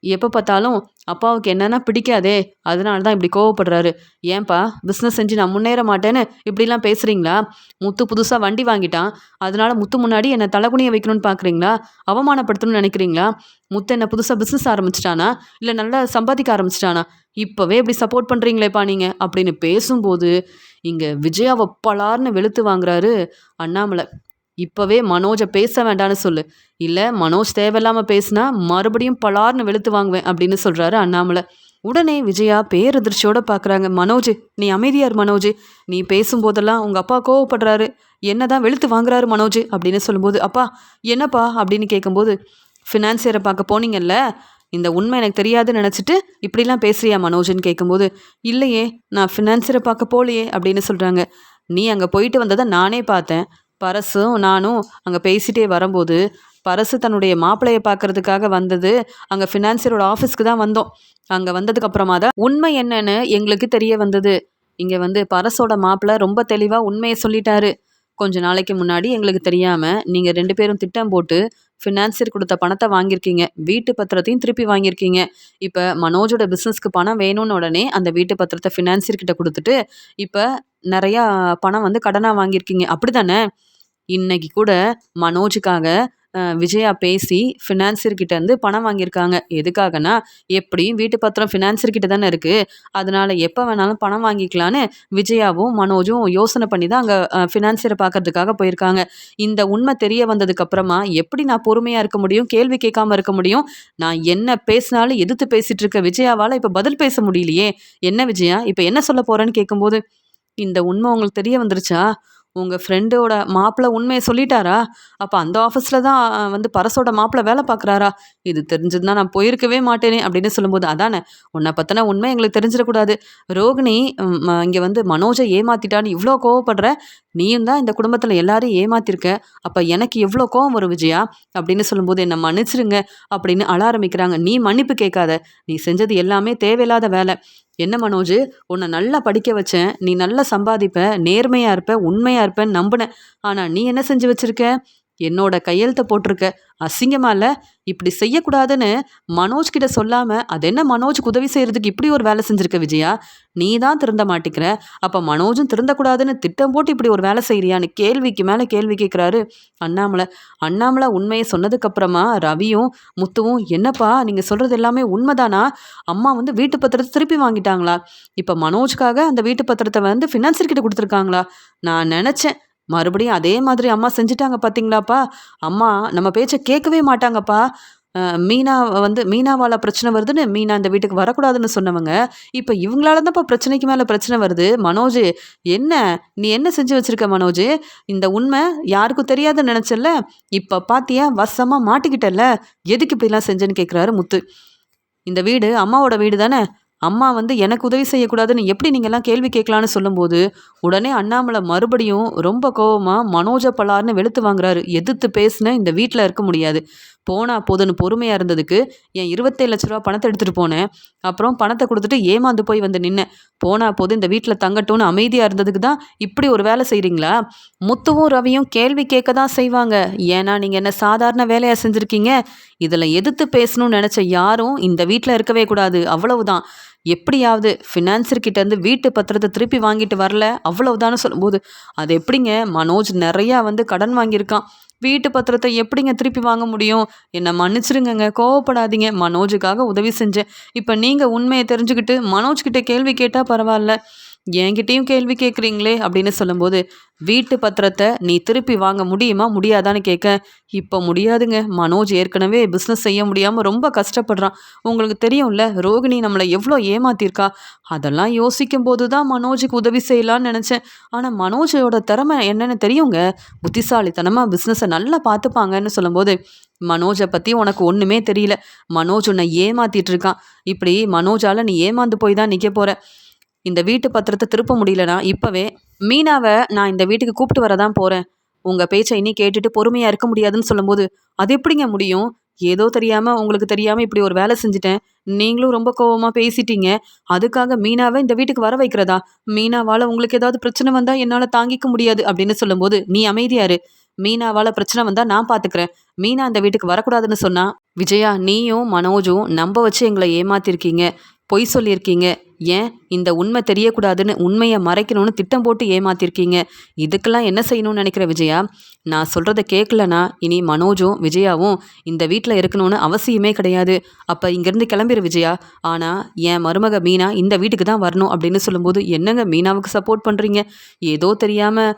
எப்போ பார்த்தாலும் அப்பாவுக்கு என்னன்னா பிடிக்காதே, அதனால தான் இப்படி கோவப்படுறாரு. ஏன்பா பிஸ்னஸ் செஞ்சு நான் முன்னேற மாட்டேன்னு இப்படிலாம் பேசுகிறீங்களா? முத்து புதுசாக வண்டி வாங்கிட்டான், அதனால முத்து முன்னாடி என்னை தலைகுனிய வைக்கணும்னு பார்க்குறீங்களா? அவமானப்படுத்தணும்னு நினைக்கிறீங்களா? முத்து என்ன புதுசாக பிஸ்னஸ் ஆரம்பிச்சிட்டானா, இல்லை நல்லா சம்பாதிக்க ஆரம்பிச்சிட்டானா? இப்போவே இப்படி சப்போர்ட் பண்ணுறீங்களேப்பா நீங்கள் அப்படின்னு பேசும்போது இங்கே விஜயாவை பலார்னு வெளுத்து வாங்குறாரு அண்ணாமலை. இப்போவே மனோஜை பேச வேண்டான்னு சொல்லு, இல்லை மனோஜ் தேவையில்லாமல் பேசினா மறுபடியும் பலார்னு வெளுத்து வாங்குவேன் அப்படின்னு சொல்கிறாரு அண்ணாமலை. உடனே விஜயா பேரதிர்ச்சியோட பார்க்குறாங்க. மனோஜ் நீ அமைதியார் மனோஜ், நீ பேசும்போதெல்லாம் உங்கள் அப்பா கோவப்படுறாரு, என்னதான் வெளுத்து வாங்குறாரு மனோஜ் அப்படின்னு சொல்லும்போது, அப்பா என்னப்பா அப்படின்னு கேட்கும்போது, ஃபினான்சியரை பார்க்க போனீங்கல்ல, இந்த உண்மை எனக்கு தெரியாதுன்னு நினச்சிட்டு இப்படிலாம் பேசுறியா மனோஜ்னு கேட்கும்போது, இல்லையே நான் ஃபினான்சியரை பார்க்க போகலையே அப்படின்னு சொல்கிறாங்க. நீ அங்கே போயிட்டு வந்ததை நானே பார்த்தேன். பரசும் நானும் அங்கே பேசிகிட்டே வரும்போது, பரசு தன்னுடைய மாப்பிள்ளையை பார்க்கறதுக்காக வந்தது அங்கே ஃபினான்சியரோட ஆஃபீஸ்க்கு தான் வந்தோம். அங்கே வந்ததுக்கு அப்புறமா தான் உண்மை என்னன்னு எங்களுக்கு தெரிய வந்தது. இங்கே வந்து பரசோட மாப்பிள்ளை ரொம்ப தெளிவாக உண்மையை சொல்லிட்டாரு. கொஞ்ச நாளைக்கு முன்னாடி எங்களுக்கு தெரியாமல் நீங்கள் 2 பேரும் திட்டம் போட்டு ஃபினான்சியர் கொடுத்த பணத்தை வாங்கியிருக்கீங்க, வீட்டு பத்திரத்தையும் திருப்பி வாங்கியிருக்கீங்க. இப்போ மனோஜோட பிஸ்னஸ்க்கு பணம் வேணும்னு உடனே அந்த வீட்டு பத்திரத்தை ஃபினான்சியர்கிட்ட கொடுத்துட்டு இப்போ நிறையா பணம் வந்து கடனாக வாங்கியிருக்கீங்க, அப்படி தானே? இன்னைக்கு கூட மனோஜுக்காக விஜயா பேசி ஃபினான்சியர்கிட்ட இருந்து பணம் வாங்கியிருக்காங்க. எதுக்காகனா, எப்படியும் வீட்டு பத்திரம் ஃபினான்சியர்கிட்ட தானே இருக்குது, அதனால் எப்போ வேணாலும் பணம் வாங்கிக்கலான்னு விஜயாவும் மனோஜும் யோசனை பண்ணி தான் அங்கே ஃபினான்சியரை பார்க்கறதுக்காக போயிருக்காங்க. இந்த உண்மை தெரிய வந்ததுக்கப்புறமா எப்படி நான் பொறுமையாக இருக்க முடியும், கேள்வி கேட்காம இருக்க முடியும்? நான் என்ன பேசினாலும் எதிர்த்து பேசிகிட்டு இருக்க விஜயாவால் இப்போ பதில் பேச முடியலையே. என்ன விஜயா இப்போ என்ன சொல்ல போகிறேன்னு கேட்கும்போது, இந்த உண்மை உங்களுக்கு தெரிய வந்துருச்சா? உங்கள் ஃப்ரெண்டோட மாப்பிள்ளை உண்மையை சொல்லிட்டாரா? அப்போ அந்த ஆஃபீஸில் தான் வந்து பரசோட மாப்பிள்ளை வேலை பார்க்குறாரா? இது தெரிஞ்சிருந்தா நான் போயிருக்கவே மாட்டேனே அப்படின்னு சொல்லும்போது, அதானே உன்னை பற்றின உண்மை எங்களுக்கு தெரிஞ்சிடக்கூடாது. ரோகிணி இங்கே வந்து மனோஜை ஏமாத்திட்டான்னு இவ்வளோ கோவப்படுற, நீயும் தான் இந்த குடும்பத்தில் எல்லாரையும் ஏமாத்திருக்க, அப்போ எனக்கு எவ்வளோ கோவம் வரும் விஜயா அப்படின்னு சொல்லும்போது, என்னை மன்னிச்சிருங்க அப்படின்னு அழ ஆரம்பிக்கிறாங்க. நீ மன்னிப்பு கேட்காத, நீ செஞ்சது எல்லாமே தேவையில்லாத வேலை. என்ன மனோஜ், உன்னை நல்லா படிக்க வச்சேன், நீ நல்லா சம்பாதிப்ப, நேர்மையாக இருப்ப, உண்மையாக இருப்பேன்னு நம்பினேன். ஆனால் நீ என்ன செஞ்சு வச்சிருக்க? என்னோட கையெழுத்தை போட்டிருக்க. அசிங்கமா இல்லை? இப்படி செய்யக்கூடாதுன்னு மனோஜ் கிட்ட சொல்லாமல் அது என்ன மனோஜுக்கு உதவி செய்கிறதுக்கு இப்படி ஒரு வேலை செஞ்சுருக்க விஜயா? நீ தான் திருந்த மாட்டிக்கிற, அப்போ மனோஜும் திருந்தக்கூடாதுன்னு திட்டம் போட்டு இப்படி ஒரு வேலை செய்கிறியான்னு கேள்விக்கு மேலே கேள்வி கேட்குறாரு அண்ணாமலை. அண்ணாமலை உண்மையை சொன்னதுக்கப்புறமா ரவியும் முத்துவும், என்னப்பா நீங்கள் சொல்கிறது எல்லாமே உண்மைதானா? அம்மா வந்து வீட்டு பத்திரத்தை திருப்பி வாங்கிட்டாங்களா? இப்போ மனோஜ்காக அந்த வீட்டு பத்திரத்தை வந்து ஃபினான்சியர் கிட்ட கொடுத்துருக்காங்களா? நான் நினச்சேன் மறுபடியும் அதே மாதிரி அம்மா செஞ்சுட்டாங்க பார்த்தீங்களாப்பா. அம்மா நம்ம பேச்சை கேட்கவே மாட்டாங்கப்பா. மீனா வந்து மீனாவால் பிரச்சனை வருதுன்னு மீனா இந்த வீட்டுக்கு வரக்கூடாதுன்னு சொன்னவங்க, இப்போ இவங்களால தான்ப்பா பிரச்சனைக்கு மேலே பிரச்சனை வருது. மனோஜ் என்ன நீ என்ன செஞ்சு வச்சுருக்க மனோஜ்? இந்த உண்மை யாருக்கும் தெரியாதுன்னு நினச்சல, இப்போ பார்த்தியா வசமாக மாட்டிக்கிட்டல, எதுக்கு இப்படிலாம் செஞ்சேன்னு கேட்குறாரு முத்து. இந்த வீடு அம்மாவோட வீடு தானே, அம்மா வந்து எனக்கு உதவி செய்யக்கூடாதுன்னு எப்படி நீங்கள்லாம் கேள்வி கேட்கலான்னு சொல்லும்போது, உடனே அண்ணாமலை மறுபடியும் ரொம்ப கோவமாக மனோஜை பலார்னு வெளுத்து வாங்குறாரு. எதிர்த்து பேசின இந்த வீட்டில் இருக்க முடியாது, போனா போதுன்னு பொறுமையாக இருந்ததுக்கு என் 27 லட்ச ரூபா பணத்தை எடுத்துகிட்டு போனேன், அப்புறம் பணத்தை கொடுத்துட்டு ஏமாந்து போய் வந்து நின்னேன், போனா போது இந்த வீட்டில் தங்கட்டும்னு அமைதியாக இருந்ததுக்கு தான் இப்படி ஒரு வேலை செய்கிறீங்களா? முத்துவும் ரவியும் கேள்வி கேட்க தான் செய்வாங்க. ஏன்னா நீங்கள் என்ன சாதாரண வேலையாக செஞ்சுருக்கீங்க. இதில் எதிர்த்து பேசணும்னு நினச்ச யாரும் இந்த வீட்டில் இருக்கவே கூடாது, அவ்வளவுதான். எப்படியாவது ஃபினான்சர்கிட்டேருந்து வீட்டு பத்திரத்தை திருப்பி வாங்கிட்டு வரல, அவ்வளவுதான்னு சொல்லும்போது, அது எப்படிங்க மனோஜ் நிறையா வந்து கடன் வாங்கியிருக்கான், வீட்டு பத்திரத்தை எப்படிங்க திருப்பி வாங்க முடியும்? என்னை மன்னிச்சிருங்கங்க, கோவப்படாதீங்க, மனோஜுக்காக உதவி செஞ்சேன். இப்போ நீங்கள் உண்மையை தெரிஞ்சுக்கிட்டு மனோஜ்கிட்ட கேள்வி கேட்டால் பரவாயில்ல, என்கிட்டயும் கேள்வி கேட்குறீங்களே அப்படின்னு சொல்லும்போது, வீட்டு பத்திரத்தை நீ திருப்பி வாங்க முடியுமா முடியாதான்னு கேட்க, இப்போ முடியாதுங்க. மனோஜ் ஏற்கனவே பிஸ்னஸ் செய்ய முடியாமல் ரொம்ப கஷ்டப்படுறான். உங்களுக்கு தெரியும்ல ரோகிணி நம்மளை எவ்வளோ ஏமாத்திருக்கா. அதெல்லாம் யோசிக்கும் போது தான் மனோஜுக்கு உதவி செய்யலான்னு நினச்சேன். ஆனால் மனோஜோட திறமை என்னன்னு தெரியுங்க. புத்திசாலித்தனமாக பிஸ்னஸை நல்லா பார்த்துப்பாங்கன்னு சொல்லும்போது, மனோஜை பற்றி உனக்கு ஒன்றுமே தெரியல. மனோஜ் உன்னை ஏமாத்திட்டு இருக்கான். இப்படி மனோஜால் நீ ஏமாந்து போய் தான் நிற்க போற. இந்த வீட்டு பத்திரத்தை திருப்ப முடியலனா இப்போவே மீனாவை நான் இந்த வீட்டுக்கு கூப்பிட்டு வர தான் போகிறேன். உங்கள் பேச்சை இனி கேட்டுட்டு பொறுமையாக இருக்க முடியாதுன்னு சொல்லும்போது, அது எப்படிங்க முடியும்? ஏதோ தெரியாமல் உங்களுக்கு தெரியாமல் இப்படி ஒரு வேலை செஞ்சுட்டேன். நீங்களும் ரொம்ப கோவமாக பேசிட்டீங்க. அதுக்காக மீனாவை இந்த வீட்டுக்கு வர வைக்கிறதா? மீனாவால் உங்களுக்கு ஏதாவது பிரச்சனை வந்தால் என்னால் தாங்கிக்க முடியாது அப்படின்னு சொல்லும்போது, நீ அமைதியாரு. மீனாவால் பிரச்சனை வந்தால் நான் பார்த்துக்கிறேன். மீனா இந்த வீட்டுக்கு வரக்கூடாதுன்னு சொன்னா, விஜயா நீயும் மனோஜும் நம்ப வச்சு எங்களை ஏமாத்திருக்கீங்க. பொய் சொல்லியிருக்கீங்க. ஏன் இந்த உண்மை தெரியக்கூடாதுன்னு உண்மையை மறைக்கணும்னு திட்டம் போட்டு ஏமாத்திருக்கீங்க. இதுக்கெல்லாம் என்ன செய்யணும்னு நினைக்கிற விஜயா? நான் சொல்கிறத கேட்கலனா இனி மனோஜும் விஜயாவும் இந்த வீட்டில் இருக்கணும்னு அவசியமே கிடையாது. அப்போ இங்கேருந்து கிளம்பிடு விஜயா. ஆனால் என் மருமக மீனா இந்த வீட்டுக்கு தான் வரணும் அப்படின்னு சொல்லும்போது, என்னங்க மீனாவுக்கு சப்போர்ட் பண்ணுறீங்க? ஏதோ தெரியாமல்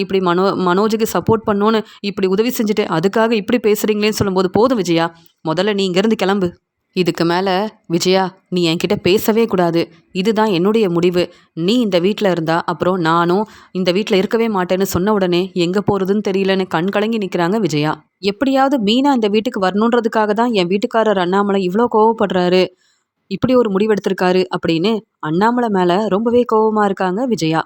இப்படி மனோஜுக்கு சப்போர்ட் பண்ணோன்னு இப்படி உதவி செஞ்சுட்டு அதுக்காக இப்படி பேசுகிறீங்களேன்னு சொல்லும்போது, போதும் விஜயா, முதல்ல நீ இங்கேருந்து கிளம்பு. இதுக்கு மேலே விஜயா நீ என்கிட்ட பேசவே கூடாது. இதுதான் என்னுடைய முடிவு. நீ இந்த வீட்டில் இருந்தா அப்புறம் நானும் இந்த வீட்டில் இருக்கவே மாட்டேன்னு சொன்ன உடனே எங்கே போகிறதுன்னு தெரியலன்னு கண் கலங்கி நிற்கிறாங்க விஜயா. எப்படியாவது மீனா இந்த வீட்டுக்கு வரணுன்றதுக்காக தான் என் வீட்டுக்காரர் அண்ணாமலை இவ்வளோ கோவப்படுறாரு, இப்படி ஒரு முடிவெடுத்திருக்காரு அப்படின்னு அண்ணாமலை மேலே ரொம்பவே கோவமாக இருக்காங்க விஜயா.